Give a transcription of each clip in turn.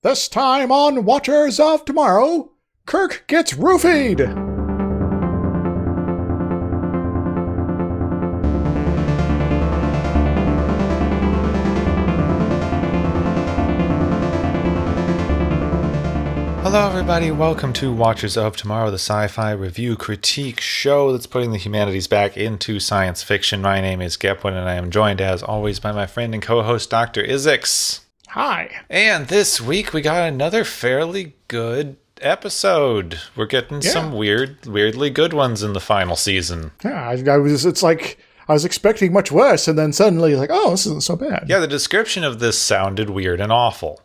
This time on Watchers of Tomorrow, Kirk gets roofied! Hello everybody, welcome to Watchers of Tomorrow, the sci-fi review critique show that's putting the humanities back into science fiction. My name is Gepwin and I am joined as always by my friend and co-host Dr. Isix. Hi. And this week we got another fairly good episode. We're getting some weirdly good ones in the final season. Yeah, I was expecting much worse, and then suddenly, this isn't so bad. Yeah, the description of this sounded weird and awful.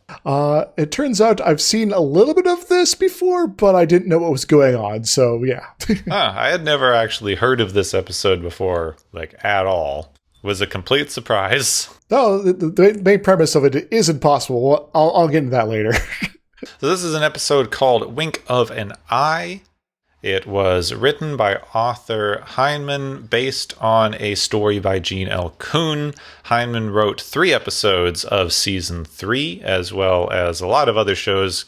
It turns out I've seen a little bit of this before, but I didn't know what was going on, so yeah. I had never actually heard of this episode before, at all. It was a complete surprise. No, the main premise of it is impossible. I'll get into that later. So this is an episode called Wink of an Eye. It was written by author Heinemann based on a story by Gene L. Kuhn. Heinemann wrote 3 episodes of season 3, as well as a lot of other shows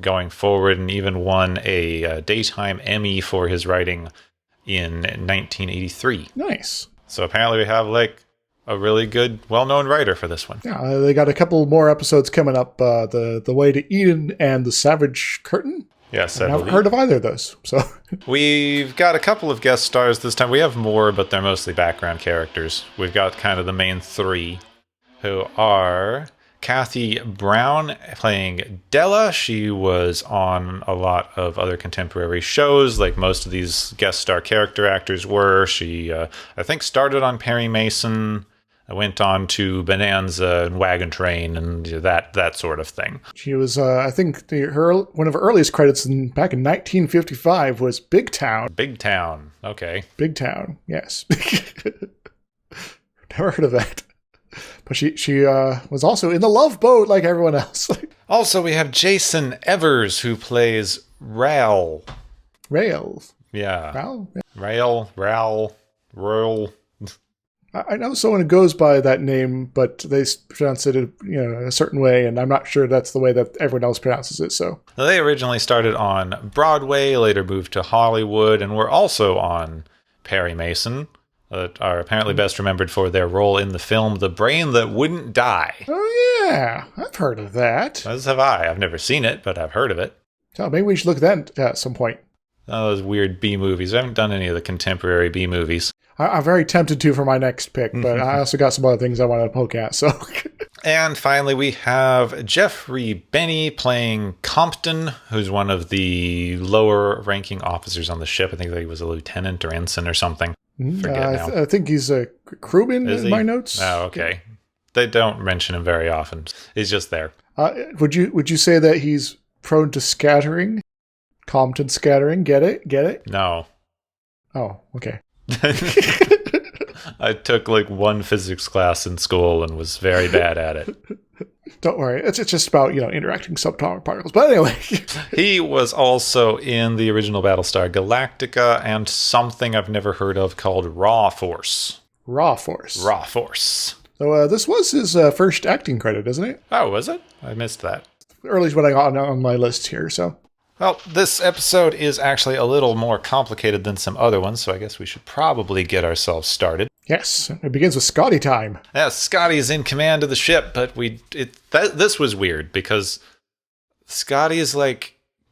going forward, and even won a daytime Emmy for his writing in 1983. Nice. So apparently we have a really good, well-known writer for this one. Yeah, they got a couple more episodes coming up. The Way to Eden and The Savage Curtain. Yes, I haven't heard of either of those. So we've got a couple of guest stars this time. We have more, but they're mostly background characters. We've got kind of the main 3, who are Kathy Brown playing Della. She was on a lot of other contemporary shows, like most of these guest star character actors were. She, I think, started on Perry Mason. I went on to Bonanza and Wagon Train and that sort of thing. She was, I think, one of her earliest credits back in 1955 was Big Town. Big Town, okay. Big Town, yes. Never heard of that. But she was also in The Love Boat like everyone else. Also, we have Jason Evers, who plays Rail. Rails. Yeah. Rail? Yeah. Rail. I know someone who goes by that name, but they pronounce it a certain way, and I'm not sure that's the way that everyone else pronounces it. So they originally started on Broadway, later moved to Hollywood, and were also on Perry Mason, are apparently best remembered for their role in the film The Brain That Wouldn't Die. Oh yeah, I've heard of that. As have I. I've never seen it, but I've heard of it. So maybe we should look at that at some point. Those weird B movies. I haven't done any of the contemporary B movies. I'm very tempted to for my next pick, but I also got some other things I want to poke at. So, and finally, we have Jeffrey Benny playing Compton, who's one of the lower-ranking officers on the ship. I think that he was a lieutenant or ensign or something. Forget now. I think he's a crewman in my notes. Oh, okay. They don't mention him very often. He's just there. Would you say that he's prone to scattering? Compton scattering? Get it? No. Oh, okay. I took one physics class in school and was very bad at it. Don't worry, it's just about interacting subatomic particles. But anyway, he was also in the original Battlestar Galactica and something I've never heard of called Raw Force. Raw Force. So this was his first acting credit, isn't it? Oh, was it? I missed that. Earliest what I got on my list here. So. Well, this episode is actually a little more complicated than some other ones, so I guess we should probably get ourselves started. Yes, it begins with Scotty time. Yeah, Scotty's in command of the ship, but this was weird because Scotty is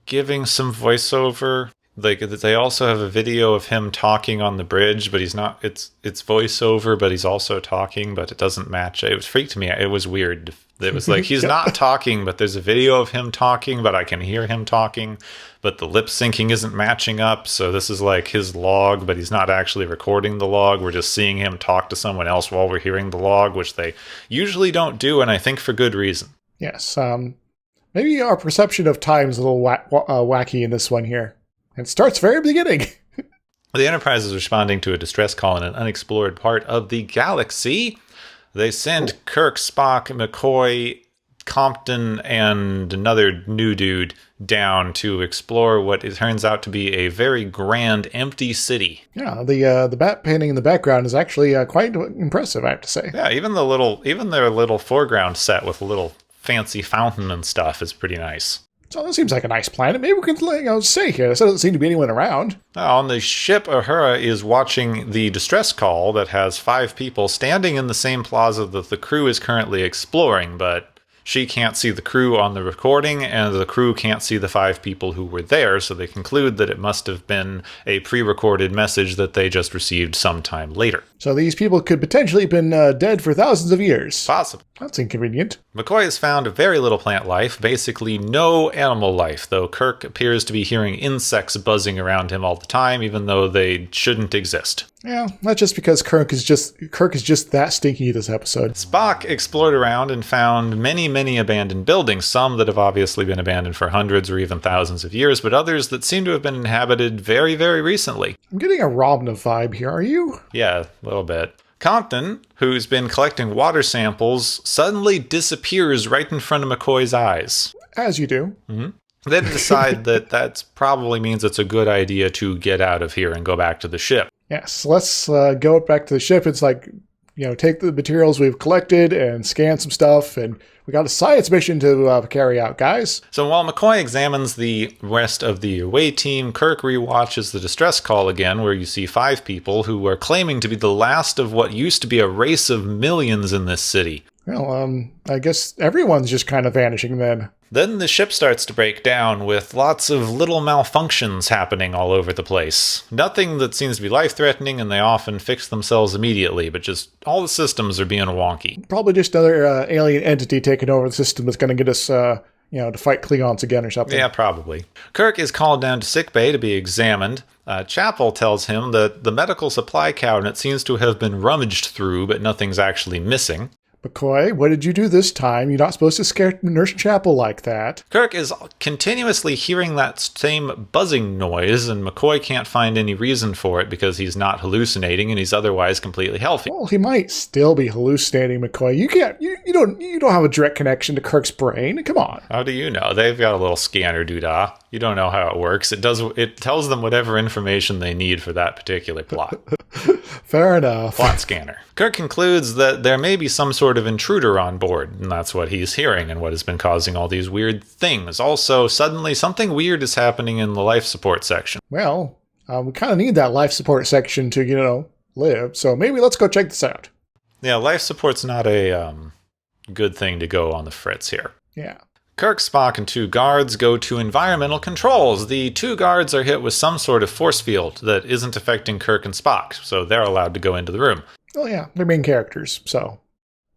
giving some voiceover. They also have a video of him talking on the bridge, but he's not. It's voiceover, but he's also talking, but it doesn't match. It freaked me out. It was weird. It was he's not talking, but there's a video of him talking, but I can hear him talking, but the lip syncing isn't matching up. So this is his log, but he's not actually recording the log. We're just seeing him talk to someone else while we're hearing the log, which they usually don't do, and I think for good reason. Yes. Maybe our perception of time is a little wacky in this one here. It starts very beginning. The Enterprise is responding to a distress call in an unexplored part of the galaxy. They send Kirk, Spock, McCoy, Compton, and another new dude down to explore what it turns out to be a very grand, empty city. Yeah, the bat painting in the background is actually quite impressive, I have to say. Yeah, even their little foreground set with a little fancy fountain and stuff is pretty nice. So it seems like a nice planet. Maybe we can stay here. There doesn't seem to be anyone around. On the ship, Uhura is watching the distress call that has 5 people standing in the same plaza that the crew is currently exploring, but she can't see the crew on the recording, and the crew can't see the 5 people who were there, so they conclude that it must have been a pre-recorded message that they just received sometime later. So these people could potentially have been dead for thousands of years. Possible. That's inconvenient. McCoy has found very little plant life, basically no animal life, though Kirk appears to be hearing insects buzzing around him all the time, even though they shouldn't exist. Yeah, not just because Kirk is just that stinky this episode. Spock explored around and found many abandoned buildings, some that have obviously been abandoned for hundreds or even thousands of years, but others that seem to have been inhabited very, very recently. I'm getting a Robna vibe here, are you? Yeah, a little bit. Compton, who's been collecting water samples, suddenly disappears right in front of McCoy's eyes. As you do. Mm-hmm. They decide that probably means it's a good idea to get out of here and go back to the ship. Yes, let's go back to the ship. It's like, take the materials we've collected and scan some stuff, and we got a science mission to carry out, guys. So while McCoy examines the rest of the away team, Kirk rewatches the distress call again, where you see 5 people who are claiming to be the last of what used to be a race of millions in this city. Well, I guess everyone's just kind of vanishing then. Then the ship starts to break down with lots of little malfunctions happening all over the place. Nothing that seems to be life-threatening, and they often fix themselves immediately, but just all the systems are being wonky. Probably just another alien entity taking over the system that's going to get us, to fight Klingons again or something. Yeah, probably. Kirk is called down to sickbay to be examined. Chapel tells him that the medical supply cabinet seems to have been rummaged through, but nothing's actually missing. McCoy, what did you do this time? You're not supposed to scare Nurse Chapel like that. Kirk is continuously hearing that same buzzing noise, and McCoy can't find any reason for it because he's not hallucinating and he's otherwise completely healthy. Well, he might still be hallucinating, McCoy. You don't have a direct connection to Kirk's brain. Come on. How do you know? They've got a little scanner doodah. You don't know how it works. It tells them whatever information they need for that particular plot. Fair enough. Plot scanner. Kirk concludes that there may be some sort of intruder on board, and that's what he's hearing and what has been causing all these weird things. Also, suddenly something weird is happening in the life support section. Well, we kind of need that life support section to, live, so maybe let's go check this out. Yeah, life support's not a good thing to go on the fritz here. Yeah. Kirk, Spock, and 2 guards go to environmental controls. The 2 guards are hit with some sort of force field that isn't affecting Kirk and Spock, so they're allowed to go into the room. Well, yeah, they're main characters, so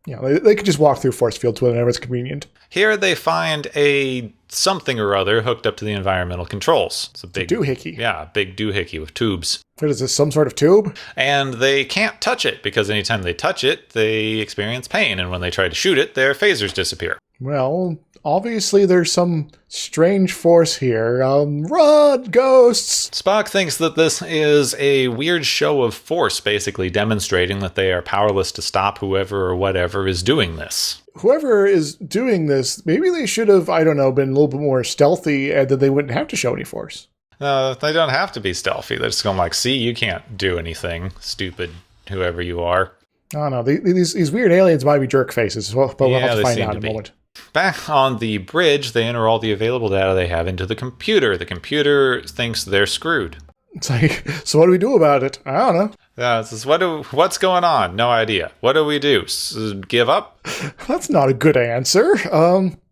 they can just walk through force fields whenever it's convenient. Here they find a something or other hooked up to the environmental controls. It's a big doohickey. Yeah, a big doohickey with tubes. What is this, some sort of tube? And they can't touch it, because anytime they touch it, they experience pain, and when they try to shoot it, their phasers disappear. Well, obviously there's some strange force here. Run, ghosts! Spock thinks that this is a weird show of force, basically demonstrating that they are powerless to stop whoever or whatever is doing this. Whoever is doing this, maybe they should have, been a little bit more stealthy, and then they wouldn't have to show any force. They don't have to be stealthy. They're just going see, you can't do anything, stupid whoever you are. Oh no, these weird aliens might be jerk faces, but we'll have to find out in a moment. Back on the bridge, they enter all the available data they have into the computer. The computer thinks they're screwed. It's like, so what do we do about it? I don't know. It says, what's going on? No idea. What do we do? Give up? That's not a good answer.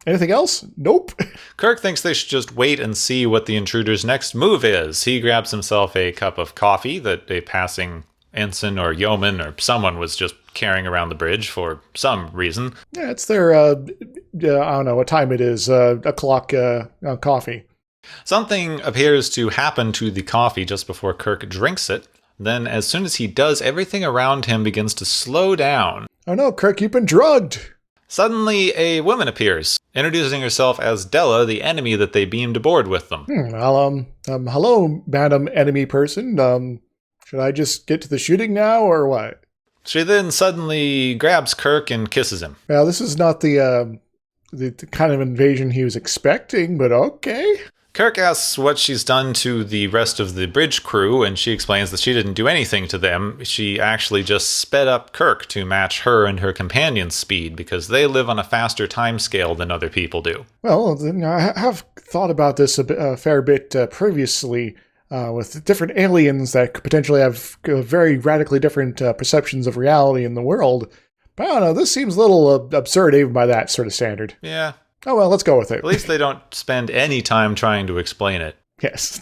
Anything else? Nope. Kirk thinks they should just wait and see what the intruder's next move is. He grabs himself a cup of coffee that a passing ensign or yeoman or someone was just carrying around the bridge for some reason. Yeah, it's their, I don't know what time it is, o'clock coffee. Something appears to happen to the coffee just before Kirk drinks it. Then, as soon as he does, everything around him begins to slow down. Oh no, Kirk, you've been drugged! Suddenly, a woman appears, introducing herself as Della, the enemy that they beamed aboard with them. Hello, madam enemy person. Should I just get to the shooting now, or what? She then suddenly grabs Kirk and kisses him. Well, this is not the kind of invasion he was expecting, but okay. Kirk asks what she's done to the rest of the bridge crew, and she explains that she didn't do anything to them. She actually just sped up Kirk to match her and her companion's speed, because they live on a faster time scale than other people do. Well, I have thought about this a fair bit previously, with different aliens that could potentially have very radically different perceptions of reality in the world. But I don't know, this seems a little absurd even by that sort of standard. Yeah. Oh well, let's go with it. At least they don't spend any time trying to explain it. Yes,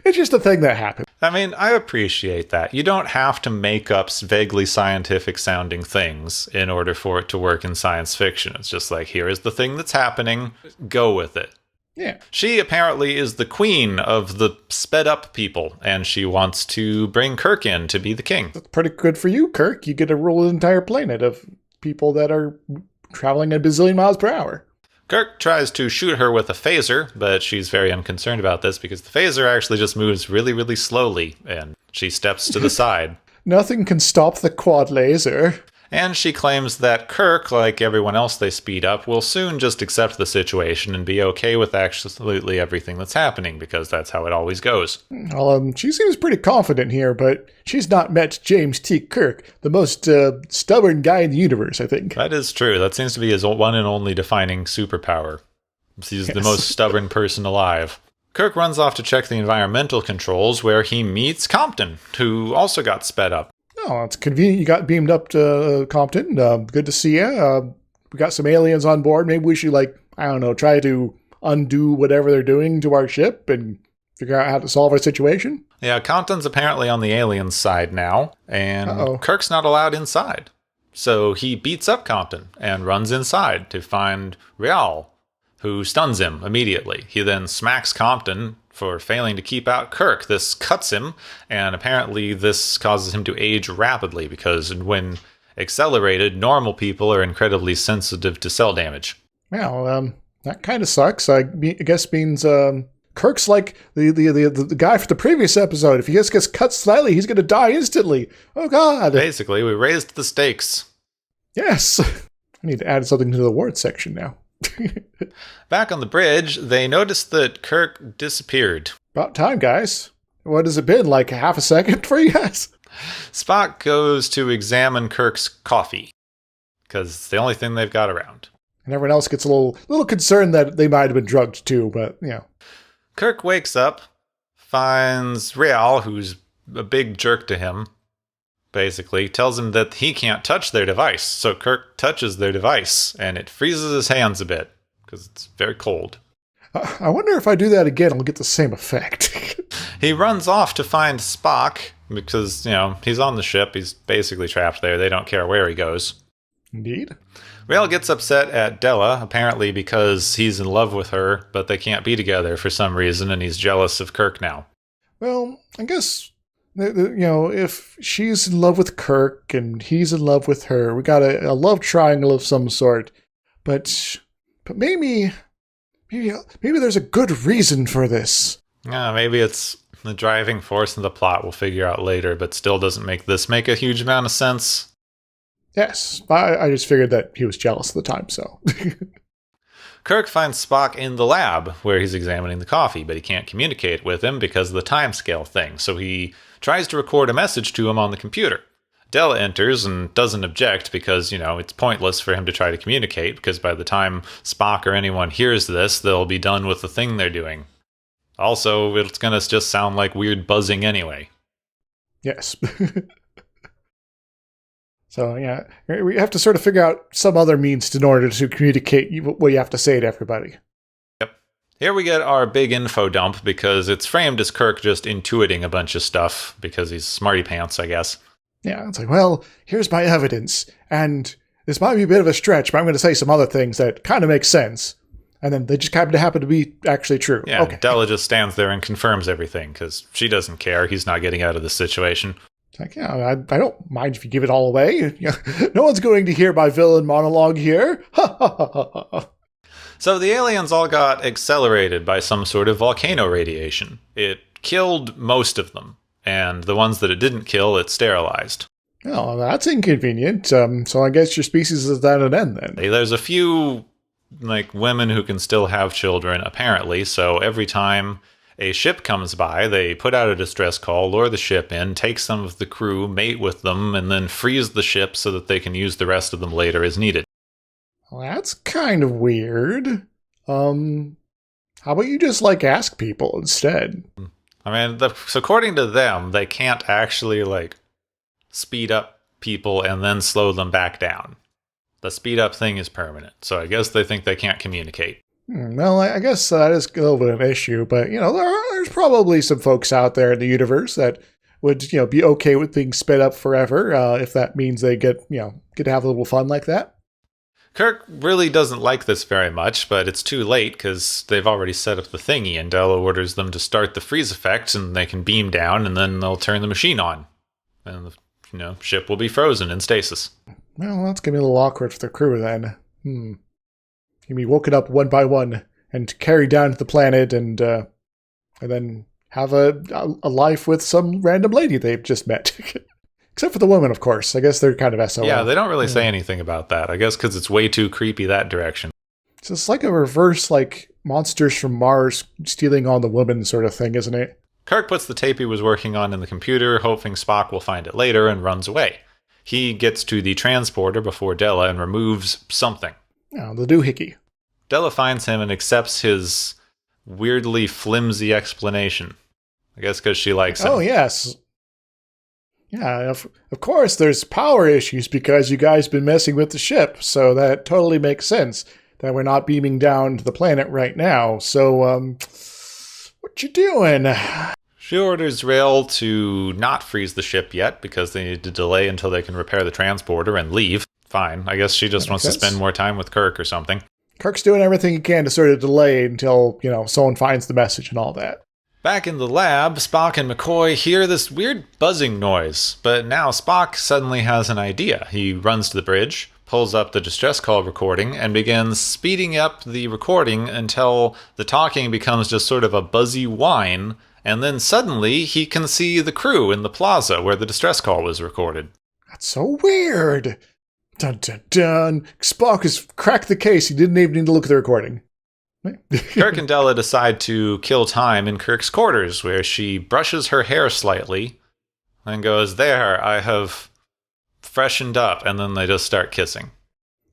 it's just a thing that happened. I mean, I appreciate that. You don't have to make up vaguely scientific sounding things in order for it to work in science fiction. It's just like, here is the thing that's happening, go with it. Yeah. She apparently is the queen of the sped up people, and she wants to bring Kirk in to be the king. That's pretty good for you, Kirk. You get to rule an entire planet of people that are traveling at a bazillion miles per hour. Kirk tries to shoot her with a phaser, but she's very unconcerned about this because the phaser actually just moves really, really slowly, and she steps to the side. Nothing can stop the quad laser. And she claims that Kirk, like everyone else they speed up, will soon just accept the situation and be okay with absolutely everything that's happening, because that's how it always goes. Well, she seems pretty confident here, but she's not met James T. Kirk, the most stubborn guy in the universe, I think. That is true. That seems to be his one and only defining superpower. He's the most stubborn person alive. Kirk runs off to check the environmental controls, where he meets Compton, who also got sped up. Oh, it's convenient you got beamed up to Compton. Good to see you. We got some aliens on board. Maybe we should, try to undo whatever they're doing to our ship and figure out how to solve our situation. Yeah, Compton's apparently on the aliens' side now, and Kirk's not allowed inside. So he beats up Compton and runs inside to find Rial, who stuns him immediately. He then smacks Compton for failing to keep out Kirk. This cuts him, and apparently this causes him to age rapidly, because when accelerated, normal people are incredibly sensitive to cell damage. Well, that kind of sucks. I guess means Kirk's like the guy from the previous episode. If he just gets cut slightly, he's going to die instantly. Oh, God. Basically, we raised the stakes. Yes. I need to add something to the word section now. Back on the bridge, they noticed that Kirk disappeared. About time, guys. What has it been, like half a second for you guys? Spock goes to examine Kirk's coffee, because it's the only thing they've got around. And everyone else gets a little concerned that they might have been drugged too, but, Kirk wakes up, finds Rial, who's a big jerk to him, basically, tells him that he can't touch their device. So Kirk touches their device, and it freezes his hands a bit, because it's very cold. I wonder if I do that again, I'll get the same effect. He runs off to find Spock, because, he's on the ship. He's basically trapped there. They don't care where he goes. Indeed. Rial gets upset at Della, apparently because he's in love with her, but they can't be together for some reason, and he's jealous of Kirk now. Well, I guess, if she's in love with Kirk and he's in love with her, we got a love triangle of some sort. But maybe there's a good reason for this. Yeah, maybe it's the driving force in the plot. We'll figure out later, but still doesn't make a huge amount of sense. Yes, I just figured that he was jealous at the time, so. Kirk finds Spock in the lab where he's examining the coffee, but he can't communicate with him because of the timescale thing, so he tries to record a message to him on the computer. Della enters and doesn't object because, it's pointless for him to try to communicate, because by the time Spock or anyone hears this, they'll be done with the thing they're doing. Also, it's going to just sound like weird buzzing anyway. Yes. So, yeah, we have to sort of figure out some other means in order to communicate what you have to say to everybody. Yep. Here we get our big info dump, because it's framed as Kirk just intuiting a bunch of stuff, because he's smarty pants, I guess. Yeah, it's like, well, here's my evidence, and this might be a bit of a stretch, but I'm going to say some other things that kind of make sense. And then they just kind of happen to be actually true. Yeah, okay. Della just stands there and confirms everything, because she doesn't care. He's not getting out of this situation. It's like, I don't mind if you give it all away. No one's going to hear my villain monologue here. So the aliens all got accelerated by some sort of volcano radiation. It killed most of them, and the ones that it didn't kill, it sterilized. Oh, that's inconvenient. So I guess your species is at an end then. There's a few like women who can still have children, apparently. So every time a ship comes by, they put out a distress call, lure the ship in, take some of the crew, mate with them, and then freeze the ship so that they can use the rest of them later as needed. Well, that's kind of weird. How about you just, like, ask people instead? I mean, so according to them, they can't actually, like, speed up people and then slow them back down. The speed up thing is permanent, so I guess they think they can't communicate. Well, I guess that is a little bit of an issue, but, there's probably some folks out there in the universe that would, be okay with being sped up forever, if that means they get to have a little fun like that. Kirk really doesn't like this very much, but it's too late because they've already set up the thingy, and Della orders them to start the freeze effect, and they can beam down, and then they'll turn the machine on. And the ship will be frozen in stasis. Well, that's going to be a little awkward for the crew then. You'll be woken up one by one and carried down to the planet and then have a life with some random lady they've just met. Except for the women, of course. I guess they're kind of SOL. Yeah, they don't really say anything about that. I guess because it's way too creepy that direction. So it's like a reverse, like, monsters from Mars stealing on the woman sort of thing, isn't it? Kirk puts the tape he was working on in the computer, hoping Spock will find it later, and runs away. He gets to the transporter before Della and removes something. Oh, the doohickey. Della finds him and accepts his weirdly flimsy explanation. I guess because she likes him. Oh, yes. Yeah, of course there's power issues because you guys been messing with the ship, so that totally makes sense that we're not beaming down to the planet right now. So, what you doing? She orders Rail to not freeze the ship yet because they need to delay until they can repair the transporter and leave. Fine, I guess she just wants to spend more time with Kirk or something. Kirk's doing everything he can to sort of delay until, someone finds the message and all that. Back in the lab, Spock and McCoy hear this weird buzzing noise, but now Spock suddenly has an idea. He runs to the bridge, pulls up the distress call recording, and begins speeding up the recording until the talking becomes just sort of a buzzy whine, and then suddenly he can see the crew in the plaza where the distress call was recorded. That's so weird. Dun dun dun. Spock has cracked the case. He didn't even need to look at the recording. Kirk and Della decide to kill time in Kirk's quarters, where she brushes her hair slightly and goes, "There, I have freshened up," and then they just start kissing.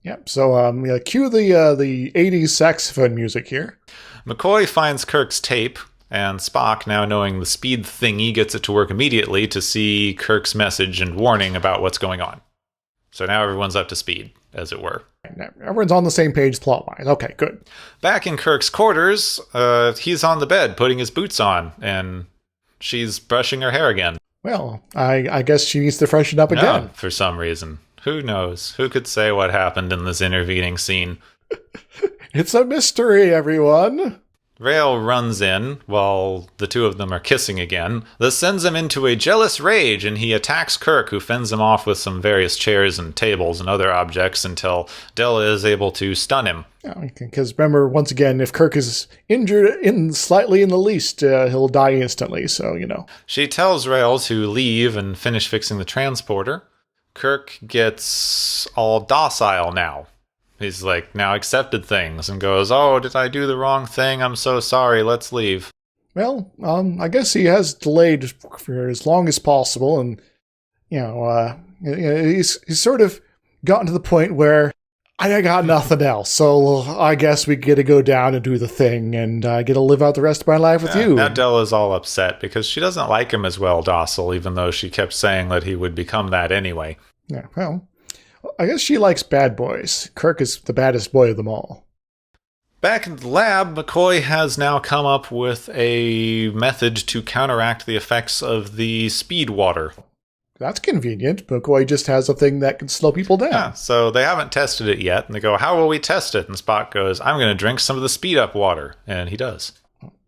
Yep, so cue the 80s saxophone music here. McCoy finds Kirk's tape, and Spock, now knowing the speed thingy, gets it to work immediately to see Kirk's message and warning about what's going on. So now everyone's up to speed, as it were. Everyone's on the same page plot-wise. Okay, good. Back in Kirk's quarters, he's on the bed putting his boots on, and she's brushing her hair again. Well, I guess she needs to freshen up again. No, for some reason. Who knows? Who could say what happened in this intervening scene? It's a mystery, everyone. Rail runs in while the two of them are kissing again. This sends him into a jealous rage, and he attacks Kirk, who fends him off with some various chairs and tables and other objects until Della is able to stun him. Because remember, once again, if Kirk is injured slightly in the least, he'll die instantly, so, She tells Rail to leave and finish fixing the transporter. Kirk gets all docile now. He's now accepted things and goes, "Oh, did I do the wrong thing? I'm so sorry. Let's leave." Well, I guess he has delayed for as long as possible, and he's sort of gotten to the point where I got nothing else, so I guess we get to go down and do the thing, and I get to live out the rest of my life with you. Now Della's all upset because she doesn't like him as well docile, even though she kept saying that he would become that anyway. Yeah, well, I guess she likes bad boys. Kirk is the baddest boy of them all. Back in the lab, McCoy has now come up with a method to counteract the effects of the speed water. That's convenient. McCoy just has a thing that can slow people down. Yeah, so they haven't tested it yet, and they go, "How will we test it?" And Spock goes, "I'm going to drink some of the speed up water," and he does.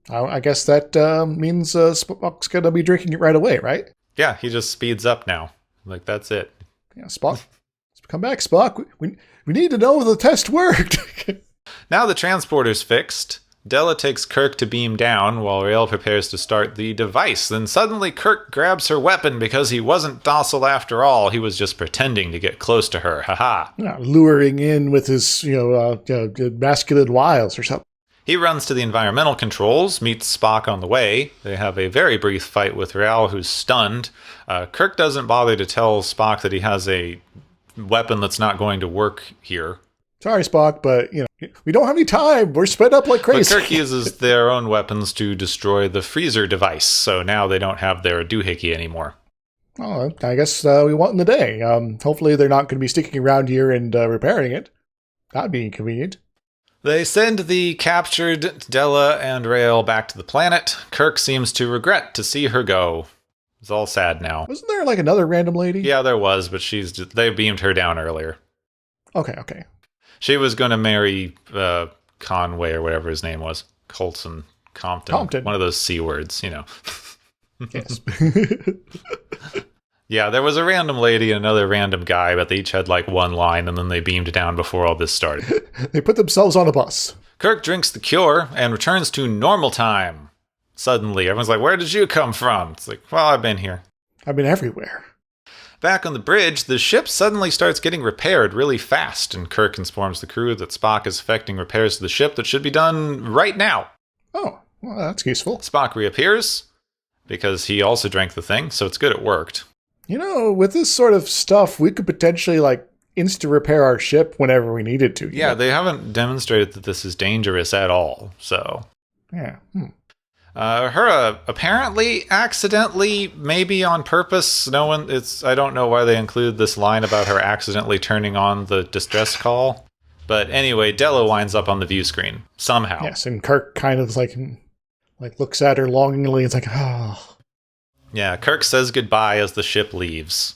I guess that means Spock's going to be drinking it right away, right? Yeah, he just speeds up now. That's it. Yeah, Spock. Come back, Spock. We need to know if the test worked. Now the transporter's fixed. Della takes Kirk to beam down while Rael prepares to start the device. Then suddenly Kirk grabs her weapon because he wasn't docile after all. He was just pretending to get close to her. Haha. Yeah, luring in with his, masculine wiles or something. He runs to the environmental controls, meets Spock on the way. They have a very brief fight with Rael, who's stunned. Kirk doesn't bother to tell Spock that he has a weapon that's not going to work here. Sorry, Spock, but, we don't have any time. We're sped up like crazy. But Kirk uses their own weapons to destroy the freezer device, so now they don't have their doohickey anymore. Oh, I guess we want in the day. Hopefully they're not going to be sticking around here and repairing it. That'd be inconvenient. They send the captured Della and Rael back to the planet. Kirk seems to regret to see her go. It's all sad now. Wasn't there like another random lady? Yeah, there was, but they beamed her down earlier. Okay. She was going to marry Conway or whatever his name was. Colson. Compton. One of those C words, Yes. Yeah, there was a random lady and another random guy, but they each had like one line, and then they beamed down before all this started. They put themselves on a bus. Kirk drinks the cure and returns to normal time. Suddenly, everyone's like, where did you come from? It's like, well, I've been here. I've been everywhere. Back on the bridge, the ship suddenly starts getting repaired really fast, and Kirk informs the crew that Spock is effecting repairs to the ship that should be done right now. Oh, well, that's useful. Spock reappears, because he also drank the thing, so it's good it worked. With this sort of stuff, we could potentially, insta-repair our ship whenever we needed to. Yeah, they haven't demonstrated that this is dangerous at all, so... Yeah. Her apparently, accidentally, maybe on purpose, I don't know why they include this line about her accidentally turning on the distress call. But anyway, Della winds up on the view screen, somehow. Yes, and Kirk kind of, looks at her longingly and it's like, oh... Yeah, Kirk says goodbye as the ship leaves.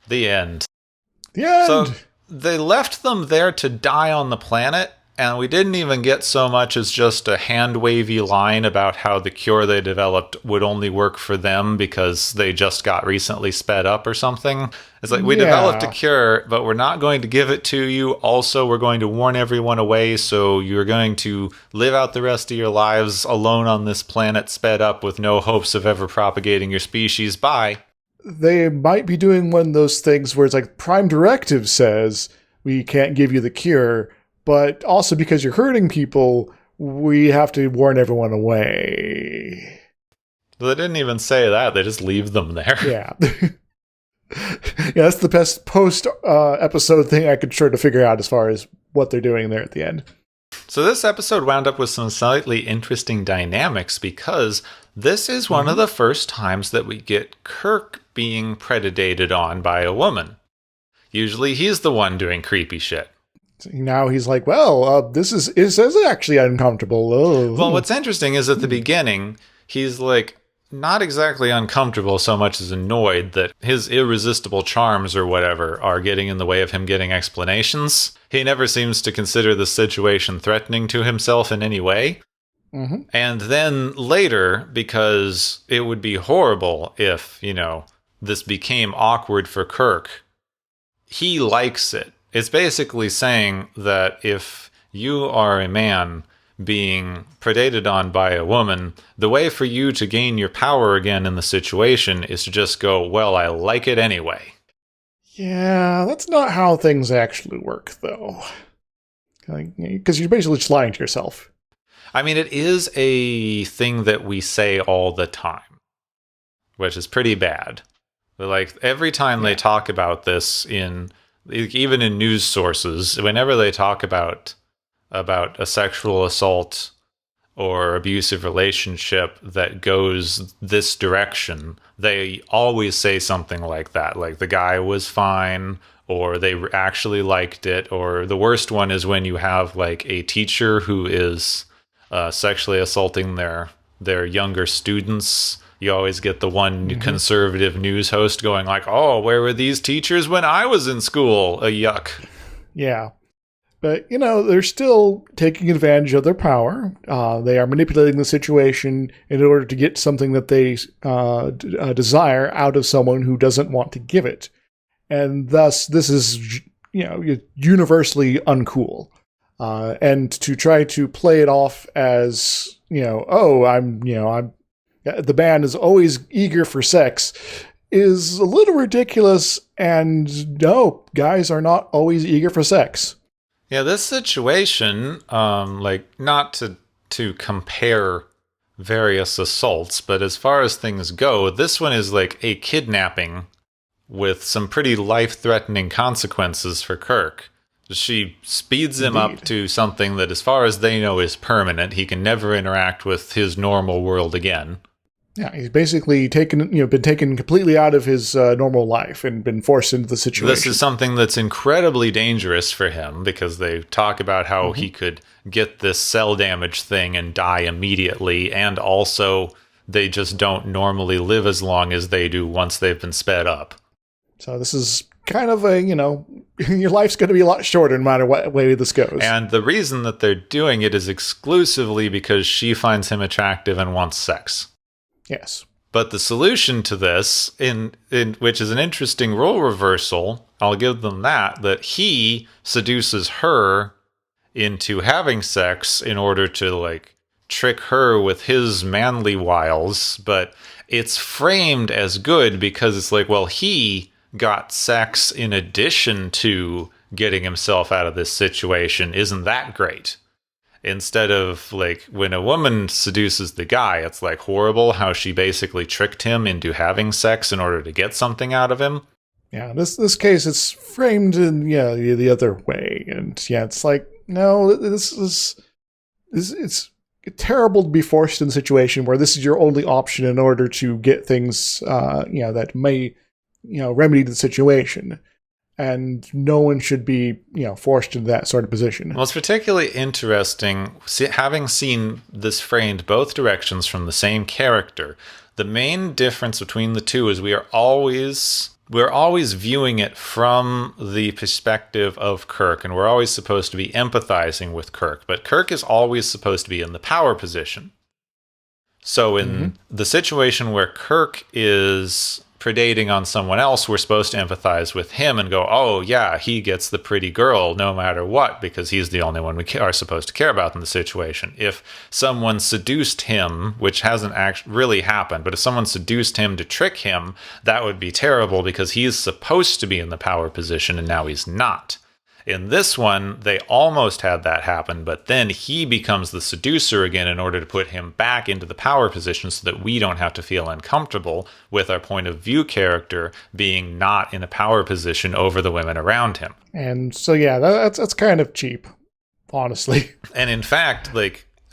The end. The end! So they left them there to die on the planet, and we didn't even get so much as just a hand-wavy line about how the cure they developed would only work for them because they just got recently sped up or something. It's like, we developed a cure, but we're not going to give it to you. Also, we're going to warn everyone away, so you're going to live out the rest of your lives alone on this planet, sped up with no hopes of ever propagating your species. Bye. They might be doing one of those things where it's like Prime Directive says, we can't give you the cure, but also because you're hurting people, we have to warn everyone away. They didn't even say that. They just leave them there. Yeah. Yeah, that's the best post-episode thing I could try to figure out as far as what they're doing there at the end. So this episode wound up with some slightly interesting dynamics because this is one of the first times that we get Kirk being predated on by a woman. Usually he's the one doing creepy shit. Now he's like, well, this is actually uncomfortable. Oh. Well, what's interesting is at the beginning, he's like not exactly uncomfortable so much as annoyed that his irresistible charms or whatever are getting in the way of him getting explanations. He never seems to consider the situation threatening to himself in any way. Mm-hmm. And then later, because it would be horrible if, this became awkward for Kirk, he likes it. It's basically saying that if you are a man being predated on by a woman, the way for you to gain your power again in the situation is to just go, well, I like it anyway. Yeah, that's not how things actually work, though. Because you're basically just lying to yourself. I mean, it is a thing that we say all the time, which is pretty bad. But every time they talk about this even in news sources, whenever they talk about a sexual assault or abusive relationship that goes this direction, they always say something like that. Like the guy was fine, or they actually liked it, or the worst one is when you have a teacher who is sexually assaulting their younger students. You always get the one conservative news host going oh, where were these teachers when I was in school? A yuck. Yeah. But, they're still taking advantage of their power. They are manipulating the situation in order to get something that they desire out of someone who doesn't want to give it. And thus, this is, universally uncool. and to try to play it off as, I'm the band is always eager for sex is a little ridiculous. And no, guys are not always eager for sex. Yeah, this situation, not to compare various assaults, but as far as things go, this one is like a kidnapping with some pretty life-threatening consequences for Kirk. She speeds him up to something that, as far as they know, is permanent. He can never interact with his normal world again. Yeah, he's basically been taken completely out of his normal life and been forced into the situation. This is something that's incredibly dangerous for him, because they talk about how he could get this cell damage thing and die immediately, and also they just don't normally live as long as they do once they've been sped up. So this is kind of a, your life's going to be a lot shorter no matter what way this goes. And the reason that they're doing it is exclusively because she finds him attractive and wants sex. Yes. But the solution to this, in which is an interesting role reversal, I'll give them that he seduces her into having sex in order to, trick her with his manly wiles. But it's framed as good because it's he got sex in addition to getting himself out of this situation. Isn't that great? Instead of, when a woman seduces the guy, it's, horrible how she basically tricked him into having sex in order to get something out of him. Yeah, this case, it's framed in, the other way. And, it's no, it's terrible to be forced in a situation where this is your only option in order to get things, that may, remedy the situation. And no one should be, forced into that sort of position. Well, it's particularly interesting, having seen this framed both directions from the same character. The main difference between the two is we're always viewing it from the perspective of Kirk, and we're always supposed to be empathizing with Kirk. But Kirk is always supposed to be in the power position. So in the situation where Kirk is predating on someone else, we're supposed to empathize with him and go, oh yeah, he gets the pretty girl no matter what, because he's the only one we are supposed to care about in the situation. If someone seduced him, which hasn't really happened, but if someone seduced him to trick him, that would be terrible because he's supposed to be in the power position and now he's not. In this one, they almost had that happen, but then he becomes the seducer again in order to put him back into the power position so that we don't have to feel uncomfortable with our point of view character being not in a power position over the women around him. And so, yeah, that's kind of cheap, honestly. And in fact,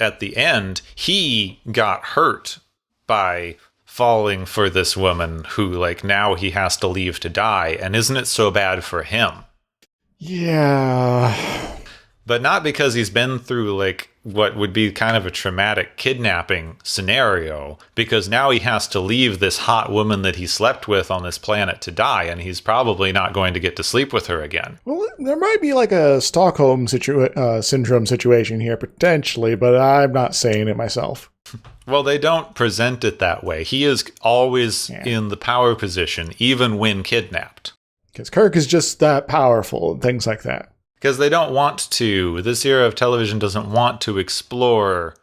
at the end, he got hurt by falling for this woman who, now he has to leave to die, and isn't it so bad for him? Yeah. But not because he's been through, what would be kind of a traumatic kidnapping scenario, because now he has to leave this hot woman that he slept with on this planet to die, and he's probably not going to get to sleep with her again. Well, there might be a Stockholm syndrome situation here, potentially, but I'm not saying it myself. Well, they don't present it that way. He is always in the power position, even when kidnapped. Because Kirk is just that powerful and things like that. Because they don't want to. This era of television doesn't want to explore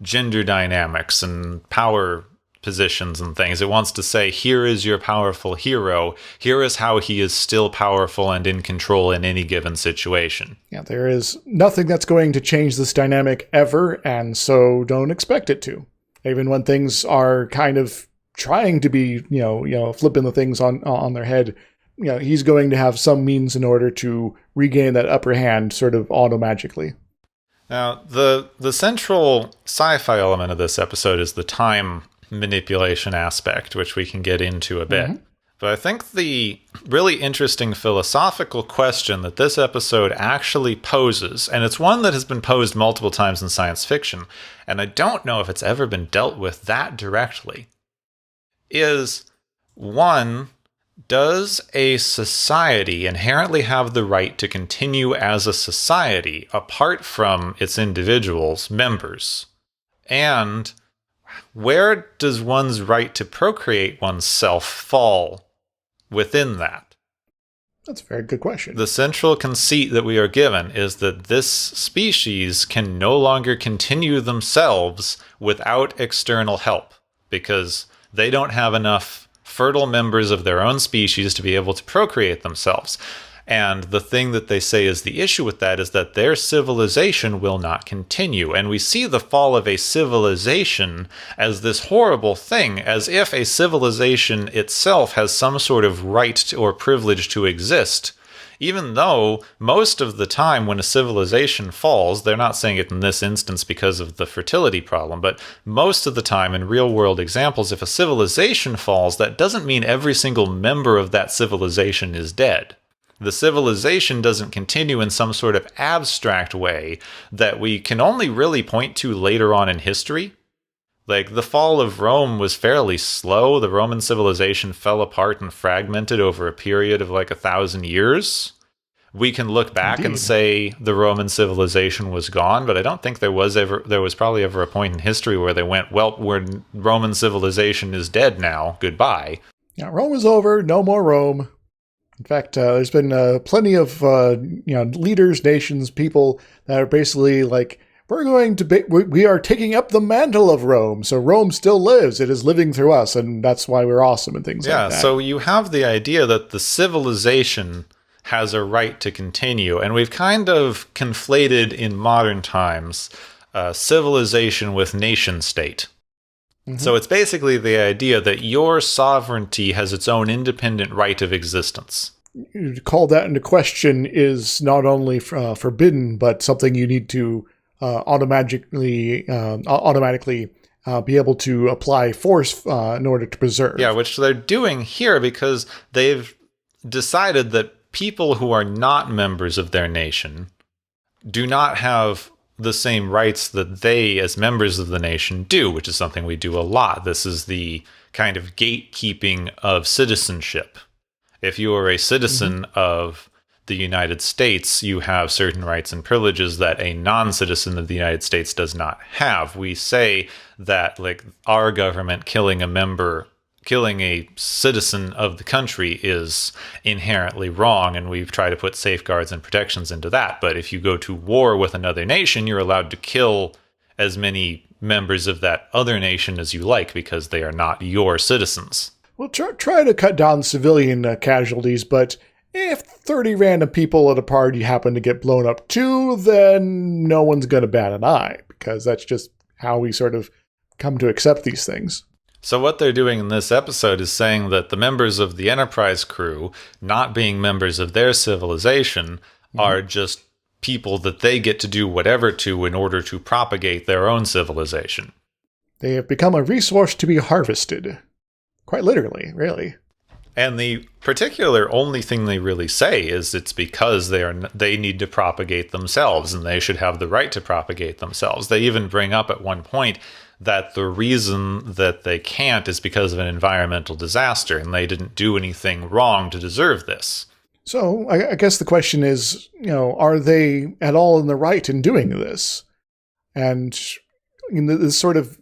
gender dynamics and power positions and things. It wants to say, here is your powerful hero. Here is how he is still powerful and in control in any given situation. Yeah, there is nothing that's going to change this dynamic ever, and so don't expect it to. Even when things are kind of trying to be, flipping the things on their head, he's going to have some means in order to regain that upper hand sort of auto-magically. Now, the central sci-fi element of this episode is the time manipulation aspect, which we can get into a bit. But I think the really interesting philosophical question that this episode actually poses, and it's one that has been posed multiple times in science fiction, and I don't know if it's ever been dealt with that directly, is, one, does a society inherently have the right to continue as a society apart from its individuals, members? And where does one's right to procreate oneself fall within that? That's a very good question. The central conceit that we are given is that this species can no longer continue themselves without external help, because they don't have enough fertile members of their own species to be able to procreate themselves. And the thing that they say is the issue with that is that their civilization will not continue. And we see the fall of a civilization as this horrible thing, as if a civilization itself has some sort of right or privilege to exist. Even though most of the time when a civilization falls, they're not saying it in this instance because of the fertility problem, but most of the time in real world examples, if a civilization falls, that doesn't mean every single member of that civilization is dead. The civilization doesn't continue in some sort of abstract way that we can only really point to later on in history. Like, the fall of Rome was fairly slow. The Roman civilization fell apart and fragmented over a period of like 1,000 years. We can look back and say the Roman civilization was gone, but I don't think there was probably ever a point in history where they went, well, Roman civilization is dead now. Goodbye. Yeah, Rome is over. No more Rome. In fact, there's been plenty of leaders, nations, people that are basically like, we are taking up the mantle of Rome, so Rome still lives. It is living through us, and that's why we're awesome and things like that. Yeah, so you have the idea that the civilization has a right to continue, and we've kind of conflated in modern times civilization with nation state. Mm-hmm. So it's basically the idea that your sovereignty has its own independent right of existence. To call that into question is not only forbidden, but something you need to automatically be able to apply force in order to preserve. Yeah, which they're doing here because they've decided that people who are not members of their nation do not have the same rights that they, as members of the nation, do, which is something we do a lot. This is the kind of gatekeeping of citizenship. If you are a citizen of the United States, you have certain rights and privileges that a non-citizen of the United States does not have. We say that, like, our government killing a citizen of the country is inherently wrong, and we've tried to put safeguards and protections into that. But if you go to war with another nation, you're allowed to kill as many members of that other nation as you like because they are not your citizens. We'll try to cut down civilian casualties, but if 30 random people at a party happen to get blown up too, then no one's going to bat an eye, because that's just how we sort of come to accept these things. So what they're doing in this episode is saying that the members of the Enterprise crew, not being members of their civilization, are just people that they get to do whatever to in order to propagate their own civilization. They have become a resource to be harvested. Quite literally, really. And the particular only thing they really say is it's because they need to propagate themselves, and they should have the right to propagate themselves. They even bring up at one point that the reason that they can't is because of an environmental disaster, and they didn't do anything wrong to deserve this. So I guess the question is, are they at all in the right in doing this? And in this sort of,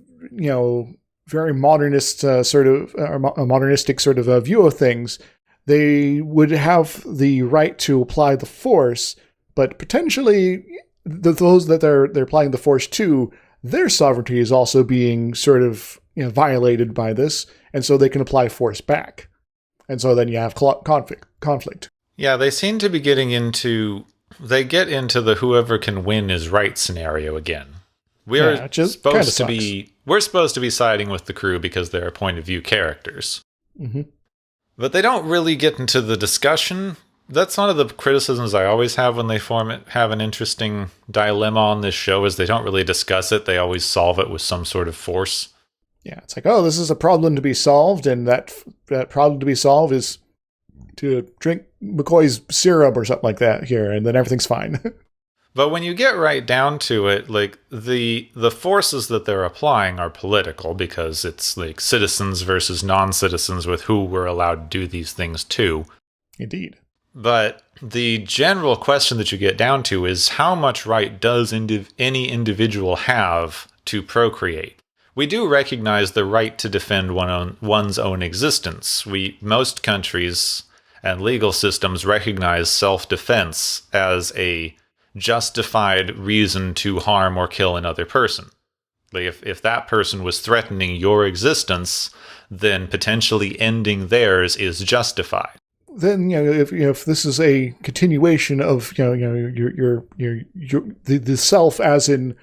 very modernist modernistic sort of view of things, they would have the right to apply the force, but potentially those that they're applying the force to, their sovereignty is also being sort of violated by this, and so they can apply force back. And so then you have conflict. Yeah, they seem to be getting into the whoever can win is right scenario again. We're supposed to be siding with the crew because they're point of view characters. Mm-hmm. But they don't really get into the discussion. That's one of the criticisms I always have when they have an interesting dilemma on this show, is they don't really discuss it. They always solve it with some sort of force. Yeah, it's like, this is a problem to be solved, and that problem to be solved is to drink McCoy's syrup or something like that here, and then everything's fine. But when you get right down to it, like, the forces that they're applying are political, because it's like citizens versus non-citizens with who we're allowed to do these things to. Indeed. But the general question that you get down to is, how much right does any individual have to procreate? We do recognize the right to defend one's own existence. Most countries, And legal systems recognize self-defense as a justified reason to harm or kill another person. Like if that person was threatening your existence, then potentially ending theirs is justified. Then if this is a continuation of the self, as in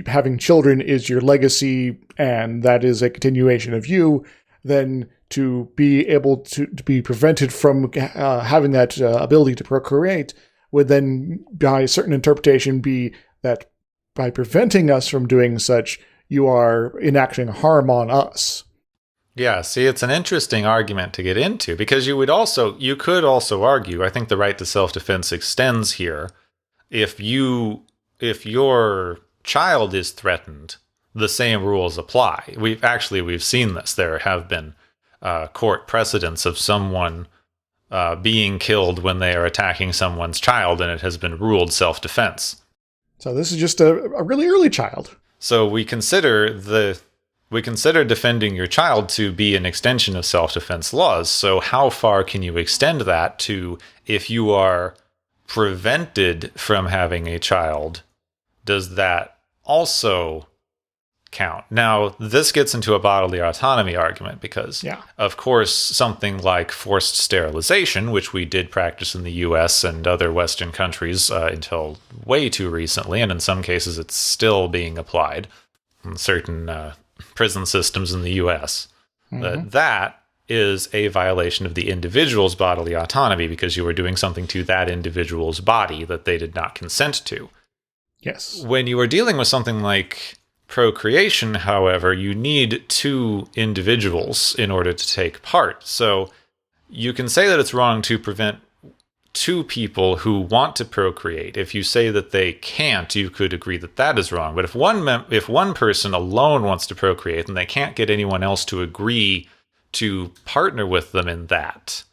having children is your legacy, and that is a continuation of you, then to be able to be prevented from having that ability to procreate would then, by a certain interpretation, be that by preventing us from doing such, you are enacting harm on us. Yeah, see, it's an interesting argument to get into, because you could also argue, I think the right to self-defense extends here. If your child is threatened, the same rules apply. We've seen this. There have been court precedents of someone being killed when they are attacking someone's child, and it has been ruled self-defense. So this is just a really early child. So we consider defending your child to be an extension of self-defense laws. So how far can you extend that to if you are prevented from having a child? Does that also count? Now, this gets into a bodily autonomy argument because, of course, something like forced sterilization, which we did practice in the US and other Western countries until way too recently, and in some cases it's still being applied in certain prison systems in the US, that is a violation of the individual's bodily autonomy because you were doing something to that individual's body that they did not consent to. Yes. When you are dealing with something like procreation, however, you need two individuals in order to take part. So you can say that it's wrong to prevent two people who want to procreate. If you say that they can't, you could agree that that is wrong. But if one person alone wants to procreate and they can't get anyone else to agree to partner with them in that,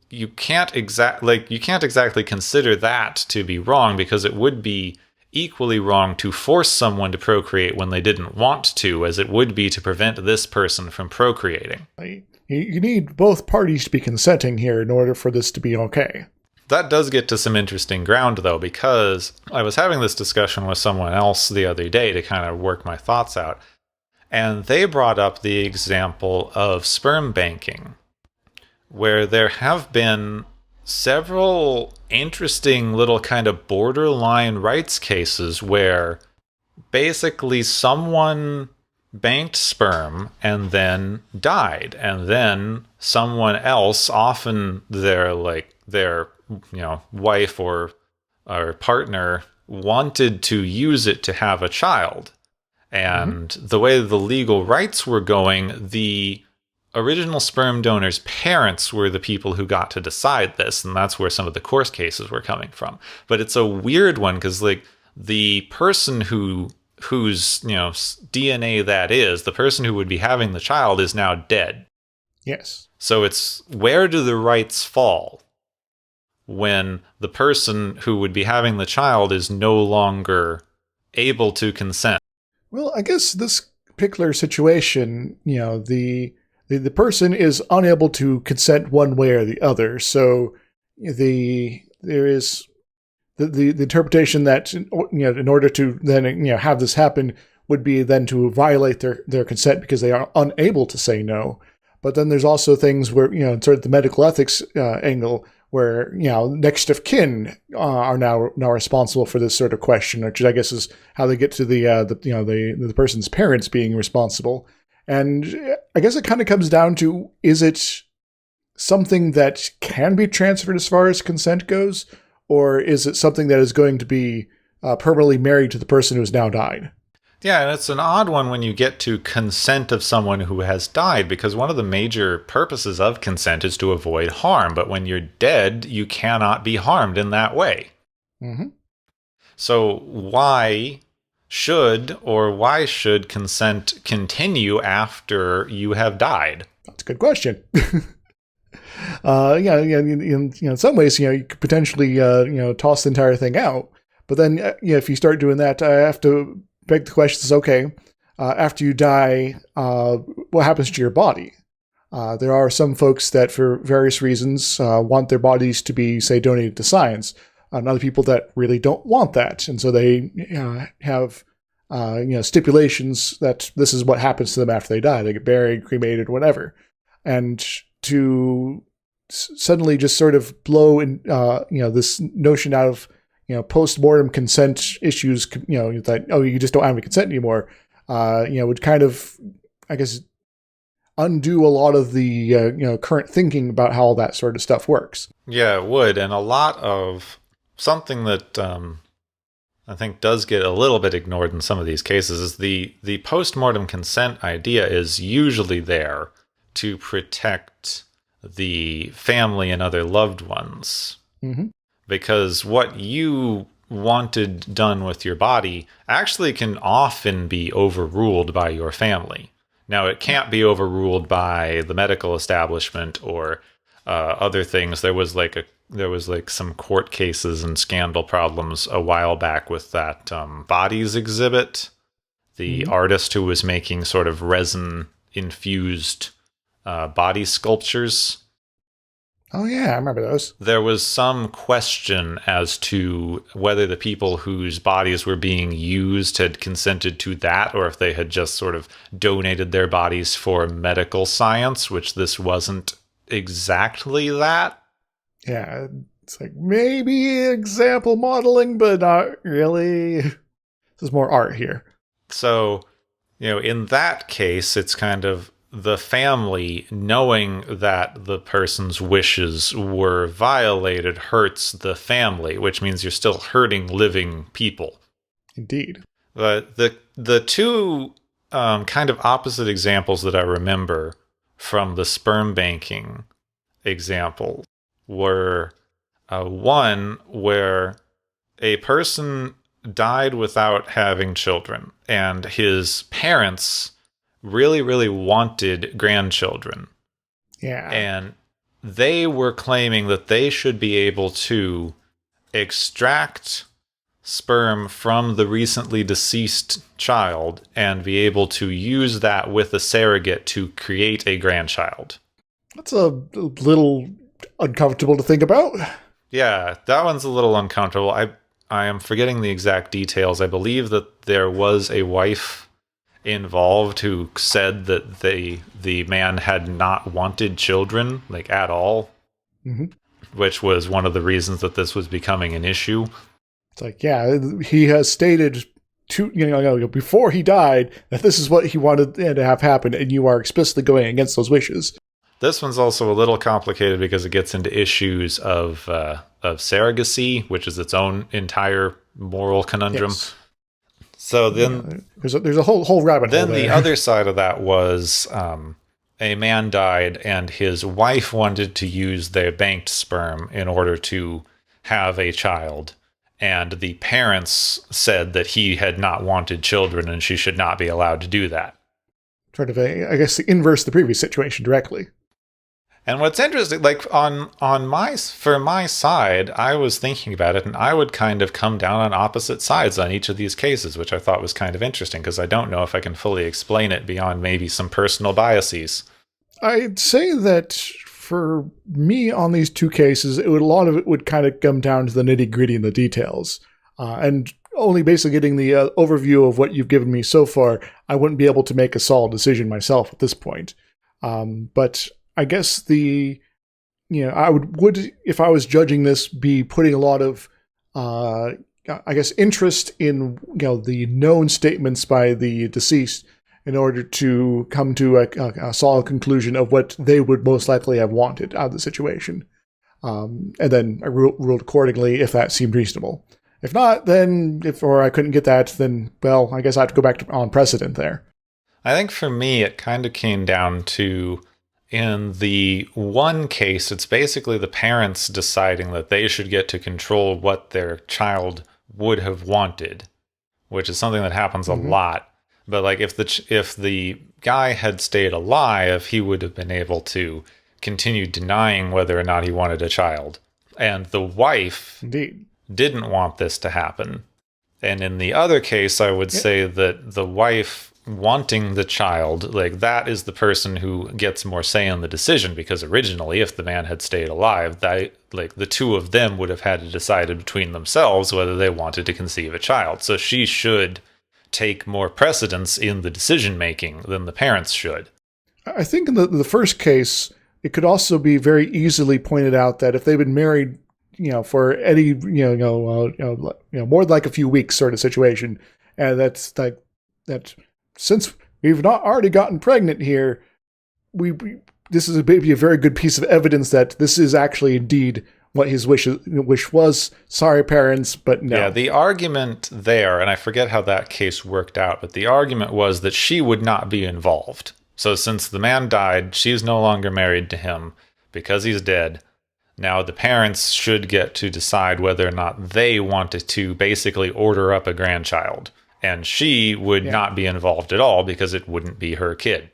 you can't exactly consider that to be wrong, because it would be equally wrong to force someone to procreate when they didn't want to, as it would be to prevent this person from procreating. You need both parties to be consenting here in order for this to be okay. That does get to some interesting ground, though, because I was having this discussion with someone else the other day to kind of work my thoughts out, and they brought up the example of sperm banking, where there have been several interesting little kind of borderline rights cases where basically someone banked sperm and then died, and then someone else, often their wife or partner, wanted to use it to have a child. And the way the legal rights were going, the original sperm donor's parents were the people who got to decide this, and that's where some of the court cases were coming from. But it's a weird one because, like, the person whose DNA that is, the person who would be having the child, is now dead. Yes. So it's, where do the rights fall when the person who would be having the child is no longer able to consent? Well, I guess this particular situation, the person is unable to consent one way or the other. So there is the interpretation that in order to then have this happen would be then to violate their consent because they are unable to say no. But then there's also things where sort of the medical ethics angle where next of kin are now responsible for this sort of question, which I guess is how they get to the person's parents being responsible. And I guess it kind of comes down to, is it something that can be transferred as far as consent goes, or is it something that is going to be permanently married to the person who has now died? Yeah, and it's an odd one when you get to consent of someone who has died, because one of the major purposes of consent is to avoid harm. But when you're dead, you cannot be harmed in that way. Mm-hmm. So why should consent continue after you have died? That's a good question. In some ways, you could potentially, toss the entire thing out. But then, if you start doing that, I have to beg the question: is okay, after you die, what happens to your body? There are some folks that, for various reasons, want their bodies to be, say, donated to science. And other people that really don't want that, and so they have stipulations that this is what happens to them after they die. They get buried, cremated, whatever. And to suddenly just sort of blow in, this notion out of post-mortem consent issues, that you just don't have any consent anymore, would kind of, I guess, undo a lot of the current thinking about how all that sort of stuff works. Yeah, it would, and a lot of something that I think does get a little bit ignored in some of these cases is the post-mortem consent idea is usually there to protect the family and other loved ones. Mm-hmm. Because what you wanted done with your body actually can often be overruled by your family. Now, it can't be overruled by the medical establishment or other things. There was some court cases and scandal problems a while back with that bodies exhibit. The artist who was making sort of resin infused body sculptures. Oh yeah, I remember those. There was some question as to whether the people whose bodies were being used had consented to that, or if they had just sort of donated their bodies for medical science, which this wasn't exactly that. Yeah, it's like maybe example modeling, but not really. This is more art here. So, in that case, it's kind of the family knowing that the person's wishes were violated hurts the family, which means you're still hurting living people. Indeed. But the two kind of opposite examples that I remember from the sperm banking example were one where a person died without having children, and his parents really, really wanted grandchildren. Yeah. And they were claiming that they should be able to extract sperm from the recently deceased child and be able to use that with a surrogate to create a grandchild. That's a little uncomfortable to think about. Yeah, that one's a little uncomfortable. I am forgetting the exact details. I believe that there was a wife involved who said that the man had not wanted children, like, at all, which was one of the reasons that this was becoming an issue. It's like, yeah, he has stated before he died that this is what he wanted to have happen, and you are explicitly going against those wishes. This one's also a little complicated because it gets into issues of surrogacy, which is its own entire moral conundrum. Yes. So then there's a whole rabbit hole. Then the other side of that was a man died and his wife wanted to use their banked sperm in order to have a child. And the parents said that he had not wanted children and she should not be allowed to do that. Sort of I guess the inverse of the previous situation directly. And what's interesting, like for my side, I was thinking about it, and I would kind of come down on opposite sides on each of these cases, which I thought was kind of interesting because I don't know if I can fully explain it beyond maybe some personal biases. I'd say that for me on these two cases, a lot of it would kind of come down to the nitty gritty and the details, and only basically getting the overview of what you've given me so far, I wouldn't be able to make a solid decision myself at this point. But I guess I would if I was judging this, be putting a lot of, interest in, the known statements by the deceased in order to come to a solid conclusion of what they would most likely have wanted out of the situation. And then I ruled accordingly if that seemed reasonable. If not, then I couldn't get that, then, well, I guess I have to go back on precedent there. I think for me, it kind of came down to, in the one case, it's basically the parents deciding that they should get to control what their child would have wanted, which is something that happens a lot. But like if the guy had stayed alive, he would have been able to continue denying whether or not he wanted a child. And the wife didn't want this to happen. And in the other case, I would say that the wife wanting the child, like that is the person who gets more say in the decision, because originally if the man had stayed alive, that like the two of them would have had to decide between themselves whether they wanted to conceive a child. So she should take more precedence in the decision making than the parents should. I think in the first case, it could also be very easily pointed out that if they've been married, for any more than like a few weeks sort of situation, and that's like that since we've not already gotten pregnant here, this is maybe a very good piece of evidence that this is actually indeed what his wish was. Sorry, parents, but no. Yeah, the argument there, and I forget how that case worked out, but the argument was that she would not be involved. So since the man died, she's no longer married to him because he's dead. Now the parents should get to decide whether or not they wanted to basically order up a grandchild. And she would not be involved at all because it wouldn't be her kid.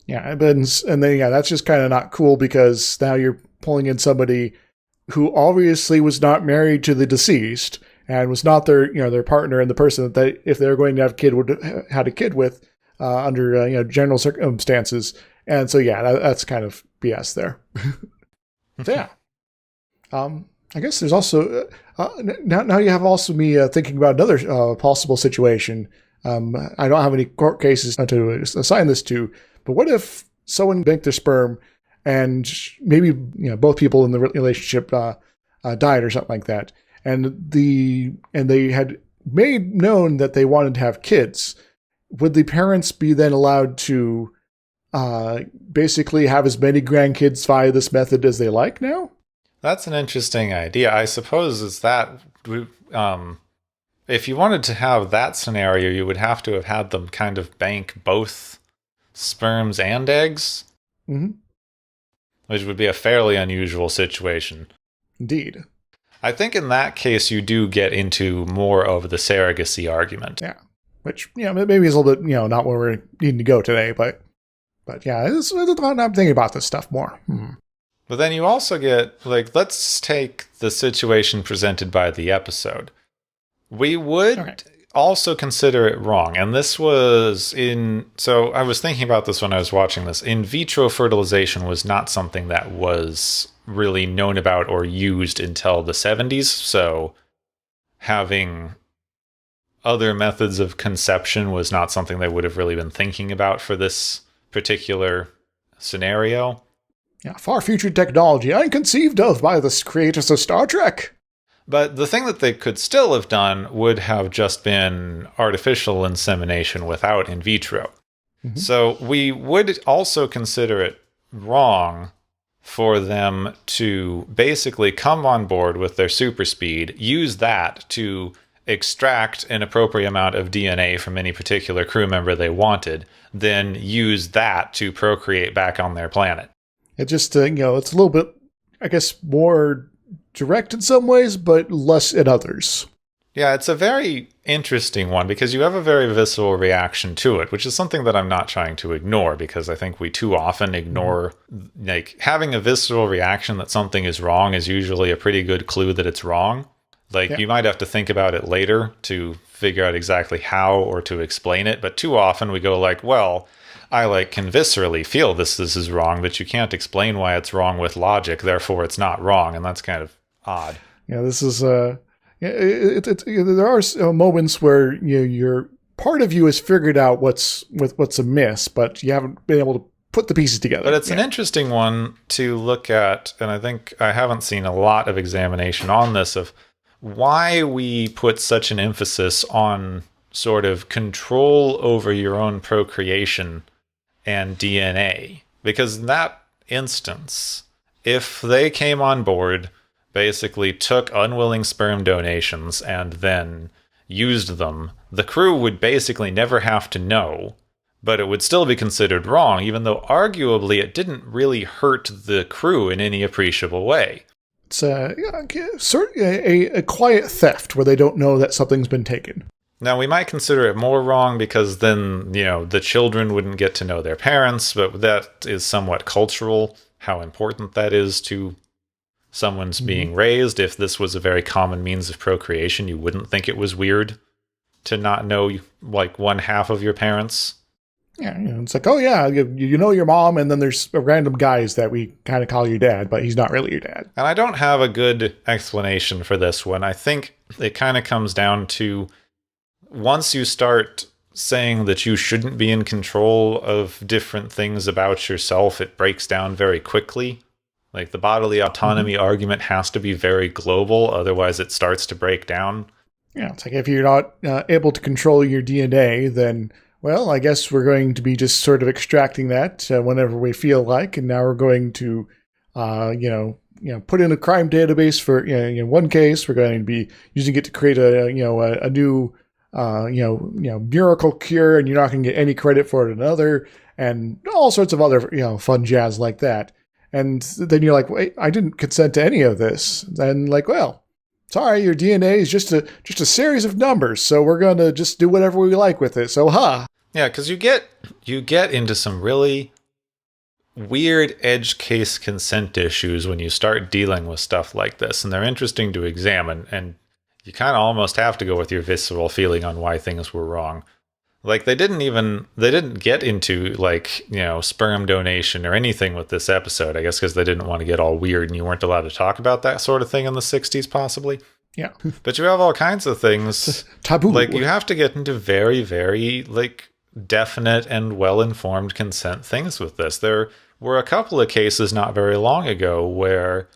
Yeah, and then that's just kind of not cool, because now you're pulling in somebody who obviously was not married to the deceased and was not their partner, and the person that they, if they were going to have a kid, would have had a kid with under general circumstances. And so that's kind of BS there. So, yeah. I guess there's also now you have also me thinking about another possible situation. I don't have any court cases to assign this to, but what if someone banked their sperm and maybe both people in the relationship died or something like that, and they had made known that they wanted to have kids? Would the parents be then allowed to basically have as many grandkids via this method as they like now? That's an interesting idea. I suppose is that if you wanted to have that scenario, you would have to have had them kind of bank both sperms and eggs, which would be a fairly unusual situation. Indeed. I think in that case, you do get into more of the surrogacy argument. Yeah, which maybe is a little bit not where we're needing to go today, but yeah, I'm thinking about this stuff more. But then you also get, let's take the situation presented by the episode. We would also consider it wrong. And this was so I was thinking about this when I was watching this. In vitro fertilization was not something that was really known about or used until the 70s. So having other methods of conception was not something they would have really been thinking about for this particular scenario. Yeah, far future technology unconceived of by the creators of Star Trek. But the thing that they could still have done would have just been artificial insemination without in vitro. So we would also consider it wrong for them to basically come on board with their super speed, use that to extract an appropriate amount of DNA from any particular crew member they wanted, then use that to procreate back on their planet. It just, it's a little bit, I guess, more direct in some ways, but less in others. Yeah, it's a very interesting one because you have a very visceral reaction to it, which is something that I'm not trying to ignore, because I think we too often ignore, having a visceral reaction that something is wrong is usually a pretty good clue that it's wrong. You might have to think about it later to figure out exactly how or to explain it, but too often we go well, I can viscerally feel this is wrong, but you can't explain why it's wrong with logic, therefore it's not wrong, and that's kind of odd. Yeah, this is there are moments where your part of you has figured out what's amiss, but you haven't been able to put the pieces together. But it's an interesting one to look at, and I think I haven't seen a lot of examination on this of why we put such an emphasis on sort of control over your own procreation and DNA. Because in that instance, if they came on board, basically took unwilling sperm donations and then used them, the crew would basically never have to know, but it would still be considered wrong, even though arguably it didn't really hurt the crew in any appreciable way. It's a quiet theft where they don't know that something's been taken. Now, we might consider it more wrong because then, the children wouldn't get to know their parents, but that is somewhat cultural, how important that is to someone's being raised. If this was a very common means of procreation, you wouldn't think it was weird to not know like one half of your parents. Yeah, it's like, oh yeah, you know your mom, and then there's random guys that we kind of call your dad, but he's not really your dad. And I don't have a good explanation for this one. I think it kind of comes down to once you start saying that you shouldn't be in control of different things about yourself, it breaks down very quickly. Like the bodily autonomy argument has to be very global, otherwise it starts to break down. Yeah, it's like if you're not able to control your DNA, then, well, I guess we're going to be just sort of extracting that whenever we feel like, and now we're going to, put in a crime database for, in one case, we're going to be using it to create a new, miracle cure, and you're not going to get any credit for it in another, and all sorts of other, fun jazz like that. And then you're like, wait, I didn't consent to any of this. And like, well, sorry, your DNA is just a series of numbers, so we're going to just do whatever we like with it. So, Yeah, because you get into some really weird edge case consent issues when you start dealing with stuff like this, and they're interesting to examine, and you kind of almost have to go with your visceral feeling on why things were wrong. Like they didn't get into like, sperm donation or anything with this episode, I guess because they didn't want to get all weird and you weren't allowed to talk about that sort of thing in the 60s possibly. Yeah. But you have all kinds of things. Taboo. Like you have to get into very, very like definite and well-informed consent things with this. There were a couple of cases not very long ago where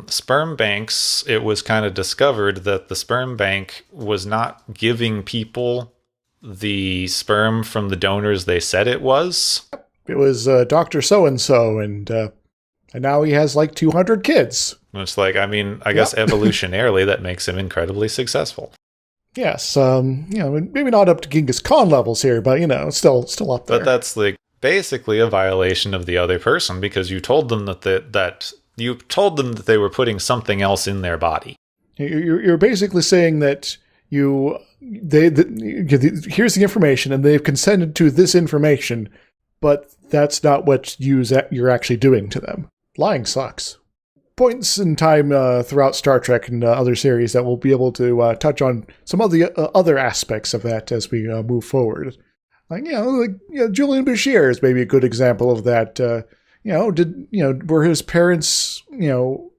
sperm banks, it was kind of discovered that the sperm bank was not giving people the sperm from the donors they said it was. It was Dr. So-and-so, and now he has like 200 kids. It's like, I mean, I guess evolutionarily that makes him incredibly successful. Yes, maybe not up to Genghis Khan levels here, but, still up there. But that's like basically a violation of the other person because you told them that they were putting something else in their body. You're basically saying that here's the information and they've consented to this information, but that's not what you're actually doing to them. Lying sucks. Points in time throughout Star Trek and other series that we'll be able to touch on some of the other aspects of that as we move forward. Julian Bashir is maybe a good example of that. Were his parents, in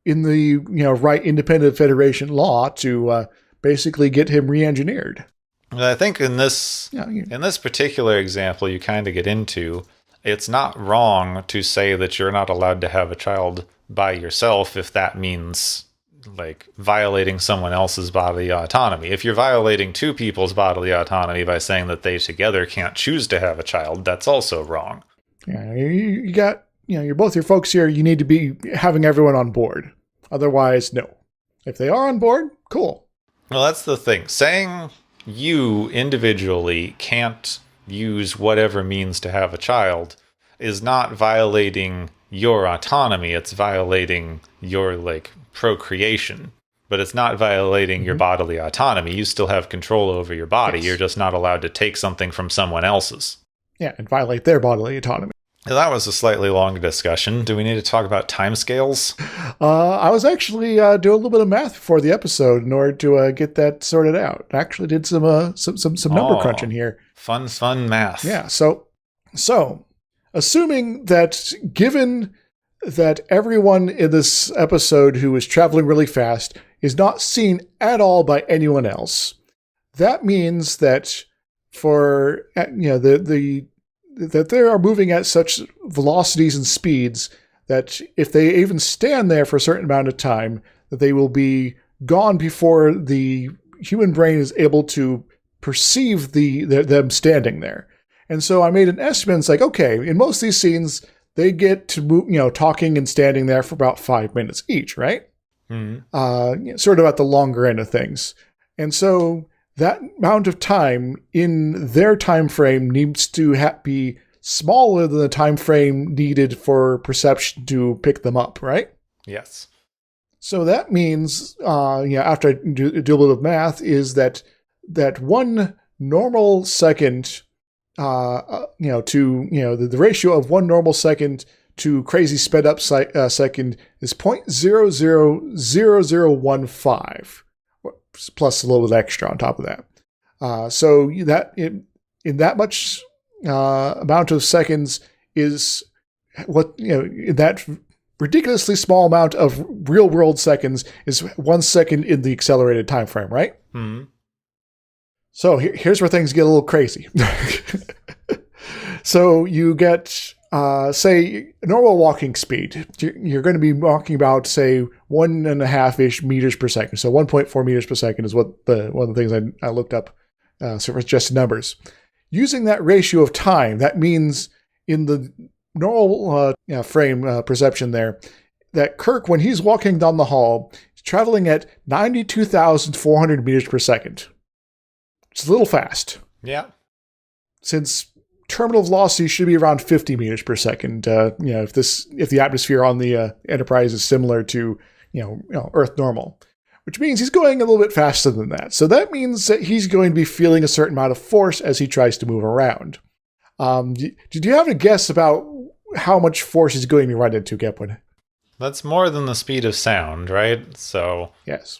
the right independent federation law to basically get him re-engineered? I think in this particular example, you kind of get into, it's not wrong to say that you're not allowed to have a child by yourself if that means like violating someone else's bodily autonomy. If you're violating two people's bodily autonomy by saying that they together can't choose to have a child, that's also wrong. Yeah, you got, you're both your folks here. You need to be having everyone on board. Otherwise, no. If they are on board, cool. Well, that's the thing. Saying you individually can't use whatever means to have a child is not violating your autonomy. It's violating your, like, procreation. But it's not violating your bodily autonomy. You still have control over your body. Yes. You're just not allowed to take something from someone else's. Yeah, and violate their bodily autonomy. That was a slightly long discussion. Do we need to talk about timescales? I was actually doing a little bit of math before the episode in order to get that sorted out. I actually did some number crunching here. Fun math. Yeah. So assuming that, given that everyone in this episode who is traveling really fast is not seen at all by anyone else, that means that for that they are moving at such velocities and speeds that if they even stand there for a certain amount of time, that they will be gone before the human brain is able to perceive them standing there. And so I made an estimate. It's like, okay, in most of these scenes, they get to move, talking and standing there for about 5 minutes each, right? Mm-hmm. Sort of at the longer end of things. And so that amount of time in their time frame needs to be smaller than the time frame needed for perception to pick them up, right? Yes. So that means, after I do a little bit of math, is that 1 normal second, the ratio of 1 normal second to crazy sped up second is 0.000015. plus a little bit extra on top of that. So that in that much amount of seconds is what, that ridiculously small amount of real world seconds is 1 second in the accelerated time frame, right? Mm-hmm. So here's where things get a little crazy. So you get, say, normal walking speed. You're going to be walking about, say, 1.5-ish meters per second. So 1.4 meters per second is what one of the things I looked up, suggested numbers. Using that ratio of time, that means in the normal frame perception there, that Kirk, when he's walking down the hall, is traveling at 92,400 meters per second. It's a little fast. Yeah. Since terminal velocity should be around 50 meters per second, if the atmosphere on the Enterprise is similar to Earth normal, which means he's going a little bit faster than that. So that means that he's going to be feeling a certain amount of force as he tries to move around. Did you have a guess about how much force he's going to run into, Gepwin? That's more than the speed of sound, right? So yes.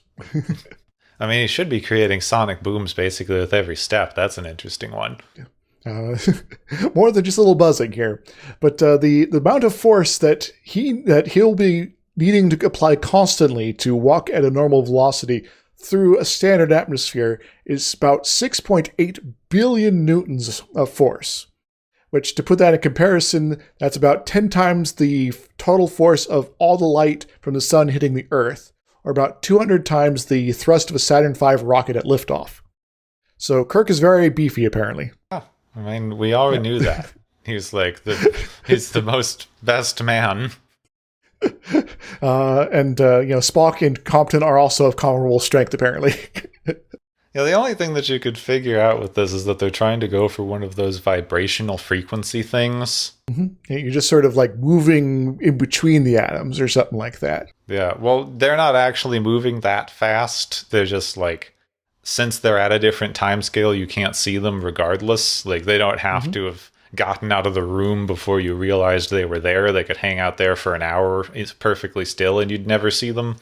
I mean, he should be creating sonic booms basically with every step. That's an interesting one. More than just a little buzzing here, but the amount of force that he'll be needing to apply constantly to walk at a normal velocity through a standard atmosphere is about 6.8 billion newtons of force, which, to put that in comparison, that's about 10 times the total force of all the light from the sun hitting the Earth, or about 200 times the thrust of a Saturn V rocket at liftoff. So Kirk is very beefy, apparently. Oh, I mean, we already knew that. He's like he's the most best man. And Spock and Compton are also of comparable strength, apparently. Yeah, the only thing that you could figure out with this is that they're trying to go for one of those vibrational frequency things. Mm-hmm. You're just sort of like moving in between the atoms or something like that. Yeah, well, they're not actually moving that fast. They're just like, since they're at a different time scale, you can't see them regardless. Like, they don't have to have gotten out of the room before you realized they were there. They could hang out there for an hour. It's perfectly still, and you'd never see them.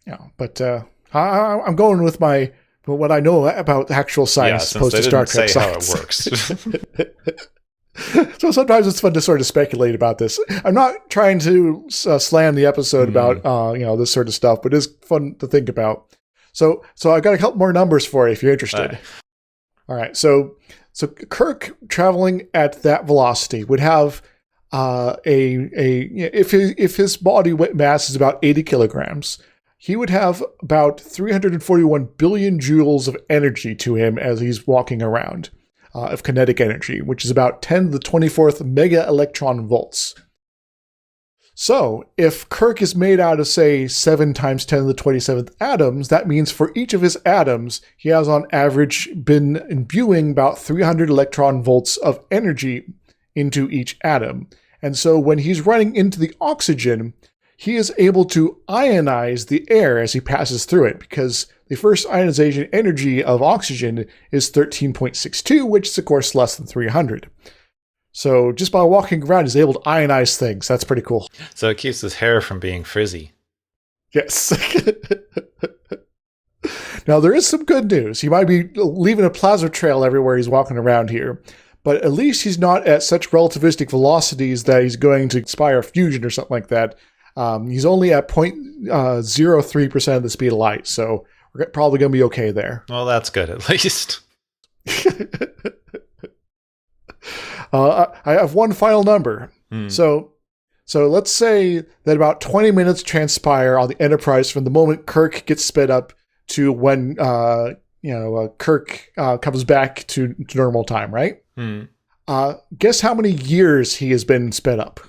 Yeah, but I'm going with what I know about actual science, opposed to Star Trek science. How it works. So sometimes it's fun to sort of speculate about this. I'm not trying to slam the episode about this sort of stuff, but it's fun to think about. So I've got a couple more numbers for you if you're interested. All right. So Kirk traveling at that velocity would have if his body weight mass is about 80 kilograms, he would have about 341 billion joules of energy to him as he's walking around, of kinetic energy, which is about 10 to the 24th mega electron volts. So if Kirk is made out of, say, 7 times 10 to the 27th atoms, that means for each of his atoms, he has on average been imbuing about 300 electron volts of energy into each atom. And so when he's running into the oxygen, he is able to ionize the air as he passes through it, because the first ionization energy of oxygen is 13.62, which is, of course, less than 300. So just by walking around, he's able to ionize things. That's pretty cool. So it keeps his hair from being frizzy. Yes. Now, there is some good news. He might be leaving a plasma trail everywhere he's walking around here, but at least he's not at such relativistic velocities that he's going to inspire fusion or something like that. He's only at 0.03% of the speed of light, so we're probably going to be okay there. Well, that's good, at least. I have one final number. So let's say that about 20 minutes transpire on the Enterprise from the moment Kirk gets sped up to when Kirk comes back to normal time, right? Guess how many years he has been sped up?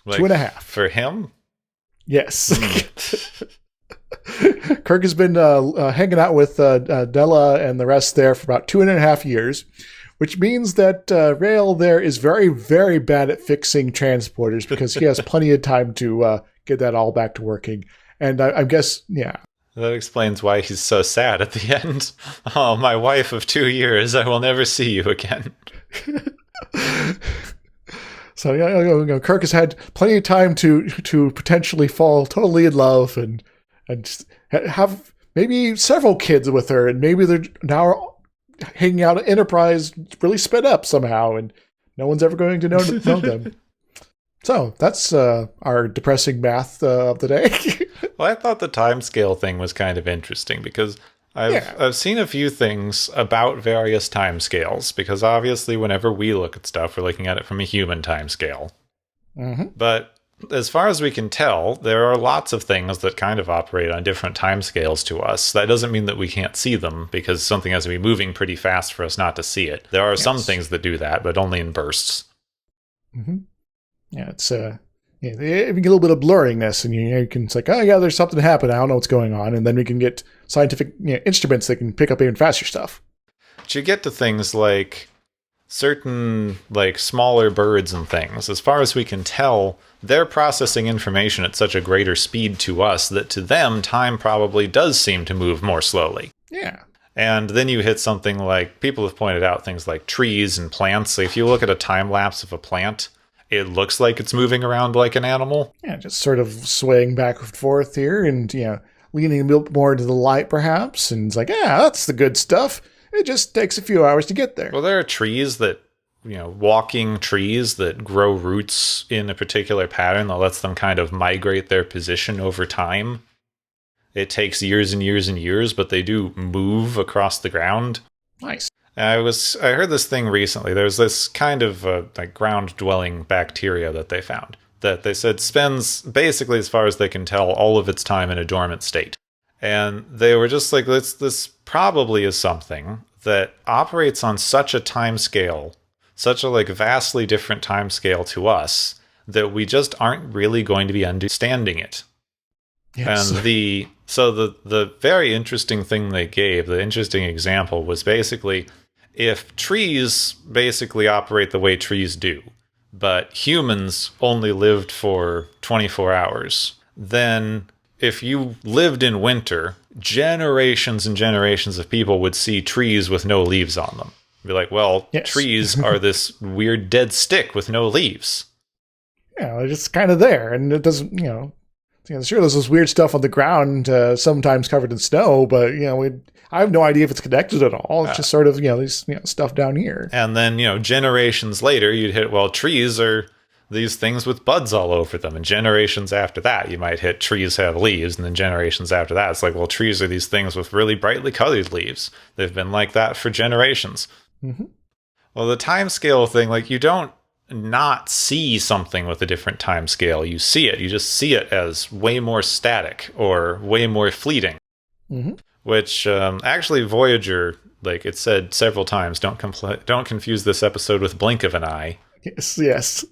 Like 2.5. For him? Yes. Kirk has been hanging out with Della and the rest there for about 2.5 years, which means that Rail there is very, very bad at fixing transporters because he has plenty of time to get that all back to working. And I guess, yeah. That explains why he's so sad at the end. Oh, my wife of 2 years, I will never see you again. So Kirk has had plenty of time to potentially fall totally in love and have maybe several kids with her, and maybe they're now hanging out at Enterprise really sped up somehow, and no one's ever going to know them. So that's our depressing math of the day. Well, I thought the timescale thing was kind of interesting because I've seen a few things about various timescales, because obviously whenever we look at stuff, we're looking at it from a human timescale. Mm-hmm. But as far as we can tell, there are lots of things that kind of operate on different timescales to us. That doesn't mean that we can't see them, because something has to be moving pretty fast for us not to see it. There are some things that do that, but only in bursts. Mm-hmm. Yeah, it's you get a little bit of blurriness, and you can, it's like, oh yeah, there's something happened. I don't know what's going on, and then we can get scientific instruments that can pick up even faster stuff. But you get to things like certain like smaller birds and things. As far as we can tell, they're processing information at such a greater speed to us that to them, time probably does seem to move more slowly. Yeah. And then you hit something like, people have pointed out things like trees and plants. So if you look at a time lapse of a plant, it looks like it's moving around like an animal. Yeah, just sort of swaying back and forth here, and leaning a bit more into the light perhaps. And it's like, yeah, that's the good stuff. It just takes a few hours to get there. Well, there are trees that, walking trees that grow roots in a particular pattern that lets them kind of migrate their position over time. It takes years and years and years, but they do move across the ground. Nice. I heard this thing recently. There's this kind of like ground-dwelling bacteria that they found that they said spends, basically, as far as they can tell, all of its time in a dormant state. And they were just like, this probably is something that operates on such a time scale, such a like vastly different time scale to us, that we just aren't really going to be understanding it. Yes. And the very interesting thing they gave, the interesting example, was basically if trees basically operate the way trees do, but humans only lived for 24 hours, then if you lived in winter, generations and generations of people would see trees with no leaves on them. Be like, well, yes. Trees are this weird dead stick with no leaves. Yeah, it's just kind of there, and it doesn't, sure, there's this weird stuff on the ground, sometimes covered in snow, but, I have no idea if it's connected at all. It's just sort of, these stuff down here. And then, generations later, you'd hit, well, trees are these things with buds all over them. And generations after that, you might hit trees have leaves. And then generations after that, it's like, well, trees are these things with really brightly colored leaves. They've been like that for generations. Mm-hmm. Well, the time scale thing, like, you don't not see something with a different time scale. You see it. You just see it as way more static or way more fleeting. Mm-hmm. Which, actually, Voyager, like it said several times, don't confuse this episode with Blink of an Eye. Yes.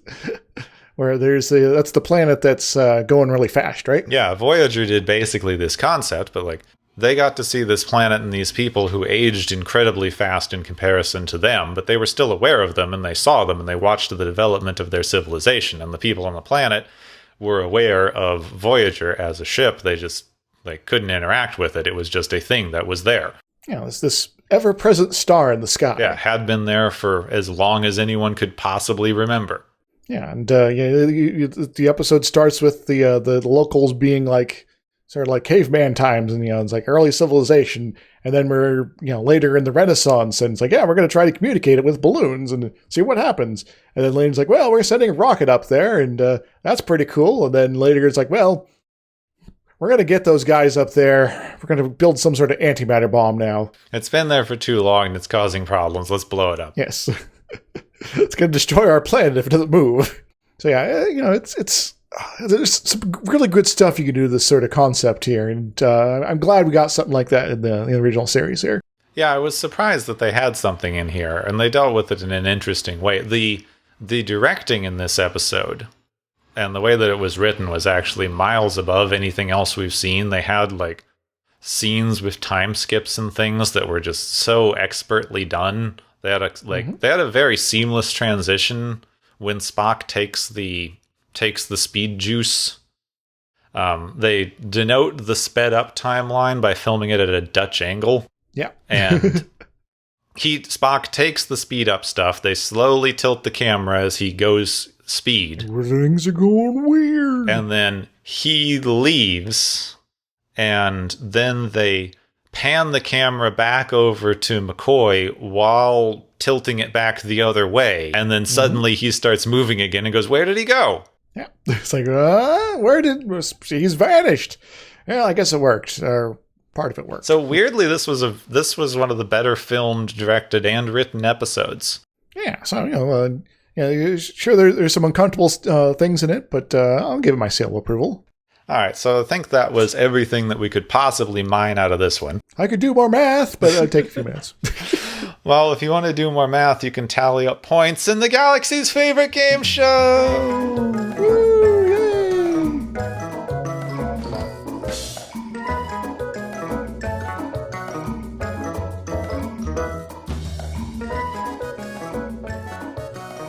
Where that's the planet that's going really fast, right? Yeah, Voyager did basically this concept, but like they got to see this planet and these people who aged incredibly fast in comparison to them, but they were still aware of them and they saw them and they watched the development of their civilization. And the people on the planet were aware of Voyager as a ship. They just couldn't interact with it. It was just a thing that was there. Yeah, it's this ever-present star in the sky. Yeah, had been there for as long as anyone could possibly remember. Yeah, and the episode starts with the locals being like sort of like caveman times, and it's like early civilization, and then we're later in the Renaissance, and it's like, yeah, we're going to try to communicate it with balloons and see what happens. And then later it's like, well, we're sending a rocket up there, and that's pretty cool. And then later it's like, well, we're going to get those guys up there. We're going to build some sort of antimatter bomb now. It's been there for too long and it's causing problems. Let's blow it up. Yes. It's going to destroy our planet if it doesn't move. So yeah, it's there's some really good stuff you can do with this sort of concept here. And I'm glad we got something like that in the original series here. Yeah, I was surprised that they had something in here and they dealt with it in an interesting way. The directing in this episode and the way that it was written was actually miles above anything else we've seen. They had like scenes with time skips and things that were just so expertly done. They had they had a very seamless transition when Spock takes the speed juice. They denote the sped up timeline by filming it at a Dutch angle. Yeah. And Spock takes the speed up stuff. They slowly tilt the camera as he goes speed. Things are going weird. And then he leaves and then they pan the camera back over to McCoy while tilting it back the other way. And then suddenly he starts moving again and goes, where did he go? Yeah. It's like, he's vanished. Yeah, I guess it worked. Part of it worked. So weirdly, this was one of the better filmed, directed, and written episodes. Yeah, so, sure, there's some uncomfortable things in it, but I'll give it my seal of approval. All right, so I think that was everything that we could possibly mine out of this one. I could do more math, but it'd take a few minutes. Well, if you want to do more math, you can tally up points in the galaxy's favorite game show. Woo, yay.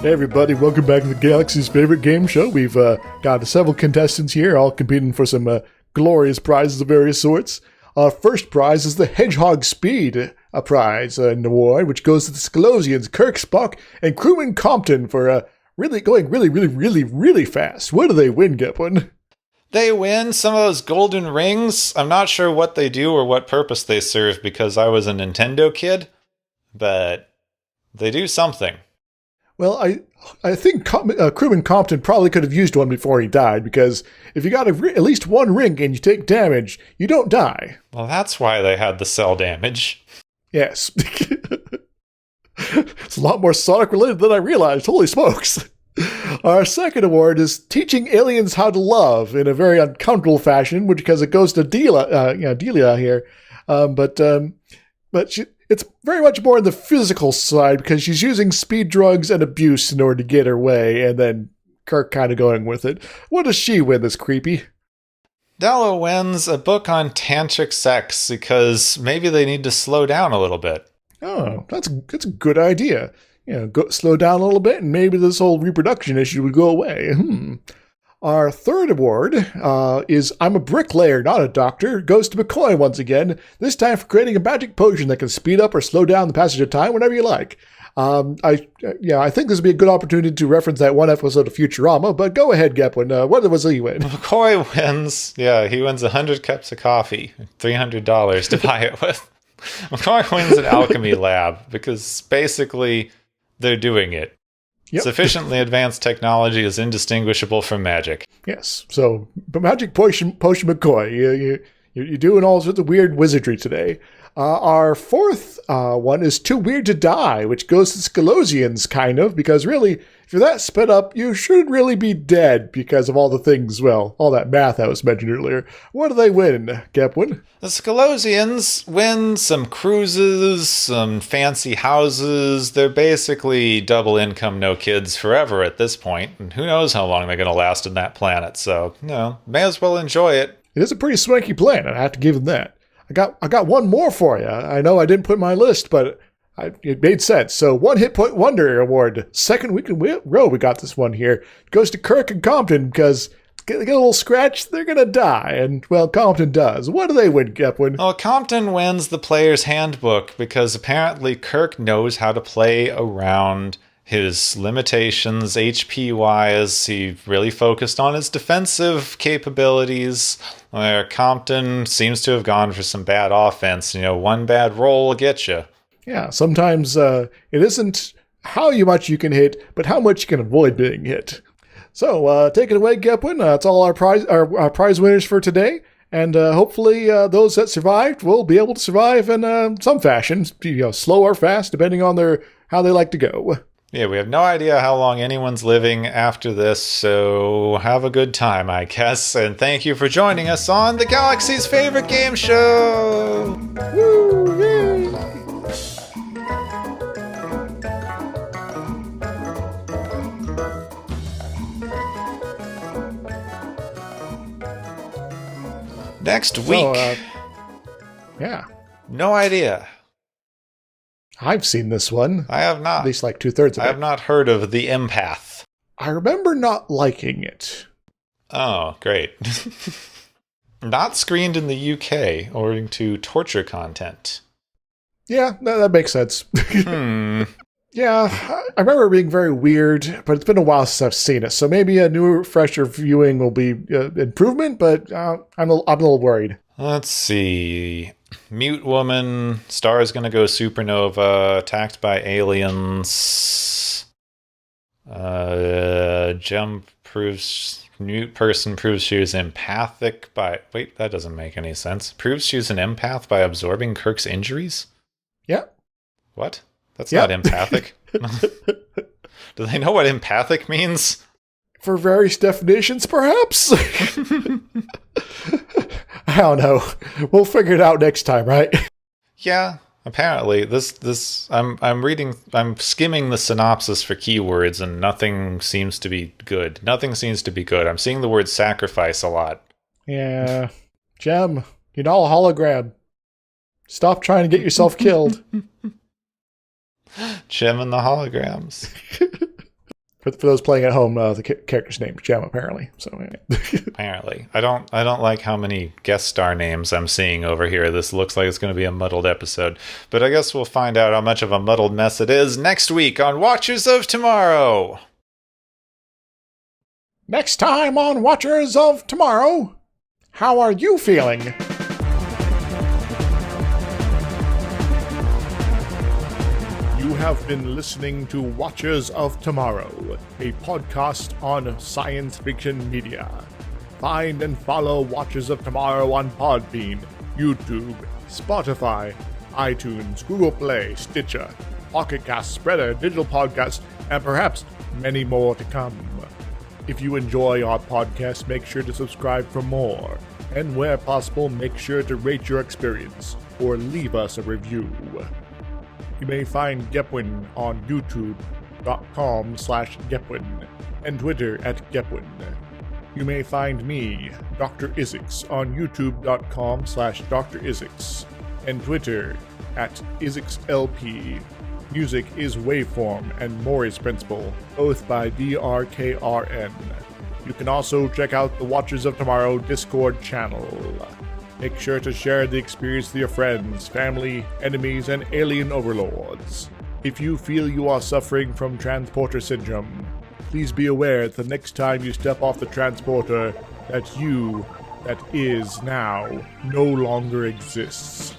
Hey everybody, welcome back to the Galaxy's favorite game show. We've got several contestants here, all competing for some glorious prizes of various sorts. Our first prize is the Hedgehog Speed prize, an award, which goes to the Scalosians, Kirk, Spock, and crewman Compton for really fast. What do they win, Gepwin? They win some of those golden rings. I'm not sure what they do or what purpose they serve because I was a Nintendo kid, but they do something. Well, I think crewman Compton probably could have used one before he died, because if you got at least one ring and you take damage, you don't die. Well, that's why they had the cell damage. Yes. It's a lot more Sonic related than I realized. Holy smokes. Our second award is teaching aliens how to love in a very uncomfortable fashion, because it goes to Delia here. But it's very much more on the physical side, because she's using speed, drugs, and abuse in order to get her way, and then Kirk kind of going with it. What does she win, this creepy? Della wins a book on tantric sex, because maybe they need to slow down a little bit. Oh, that's a good idea. Slow down a little bit, and maybe this whole reproduction issue would go away. Our third award is I'm a bricklayer, not a doctor. Goes to McCoy once again, this time for creating a magic potion that can speed up or slow down the passage of time whenever you like. I think this would be a good opportunity to reference that one episode of Futurama, but go ahead, Gepwin. What was he win? McCoy wins, he wins 100 cups of coffee, $300 to buy it with. McCoy wins an alchemy lab, because basically they're doing it. Yep. Sufficiently advanced technology is indistinguishable from magic. Yes. So, but magic potion McCoy. You're doing all sorts of weird wizardry today. Our fourth one is Too Weird to Die, which goes to Scalosians, kind of, because really, if you're that sped up, you should really be dead because of all the things, all that math I was mentioned earlier. What do they win, Gepwin? The Scalosians win some cruises, some fancy houses. They're basically double income, no kids forever at this point, and who knows how long they're going to last on that planet, so, may as well enjoy it. It is a pretty swanky planet, I have to give them that. I got one more for you. I know I didn't put in my list, but it made sense. So, one hit point wonder award. Second week in a row we got this one here. It goes to Kirk and Compton, because they get a little scratch, they're going to die. And, Compton does. What do they win, Gepwin? Well, Compton wins the player's handbook, because apparently Kirk knows how to play around his limitations HP-wise. He really focused on his defensive capabilities, where Compton seems to have gone for some bad offense. One bad roll will get you. Yeah, sometimes it isn't how much you can hit, but how much you can avoid being hit. So, take it away, Gepwin. That's all our prize winners for today. And hopefully those that survived will be able to survive in some fashion, slow or fast, depending on how they like to go. Yeah, we have no idea how long anyone's living after this, so have a good time, I guess. And thank you for joining us on the Galaxy's favorite game show! Woo! Yay! Next week. Yeah. No idea. I've seen this one. I have not. At least like 2/3 of it. I have not heard of The Empath. I remember not liking it. Oh, great. Not screened in the UK, owing to torture content. Yeah, that makes sense. Yeah, I remember it being very weird, but it's been a while since I've seen it. So maybe a new, fresher viewing will be improvement, but I'm a little worried. Let's see. Mute woman. Star is going to go supernova. Attacked by aliens. Gem proves... Mute person proves she was empathic by... Wait, that doesn't make any sense. Proves she was an empath by absorbing Kirk's injuries? Yeah. What? That's not empathic. Do they know what empathic means? For various definitions, perhaps? I don't know. We'll figure it out next time, right? Yeah, apparently. I'm skimming the synopsis for keywords and nothing seems to be good. Nothing seems to be good. I'm seeing the word sacrifice a lot. Yeah. Gem, you're all a hologram. Stop trying to get yourself killed. Gem and the holograms. For those playing at home, the character's name is Gem, apparently. So apparently, I don't like how many guest star names I'm seeing over here. This looks like it's going to be a muddled episode, but I guess we'll find out how much of a muddled mess it is next week on Watchers of Tomorrow. Next time on Watchers of Tomorrow, how are you feeling? You have been listening to Watchers of Tomorrow, a podcast on science fiction media. Find and follow Watchers of Tomorrow on Podbean, YouTube, Spotify, iTunes, Google Play, Stitcher, Pocket Cast, Spreader, Digital Podcast, and perhaps many more to come. If you enjoy our podcast, make sure to subscribe for more. And where possible, make sure to rate your experience or leave us a review. You may find Gepwin on youtube.com/Gepwin and Twitter @Gepwin. You may find me, Dr. Isix, on youtube.com/Dr. Isix and Twitter @IsixLP. Music is Waveform and Mori's Principle, both by DRKRN. You can also check out the Watchers of Tomorrow Discord channel. Make sure to share the experience with your friends, family, enemies, and alien overlords. If you feel you are suffering from transporter syndrome, please be aware that the next time you step off the transporter, that you, that is now, no longer exists.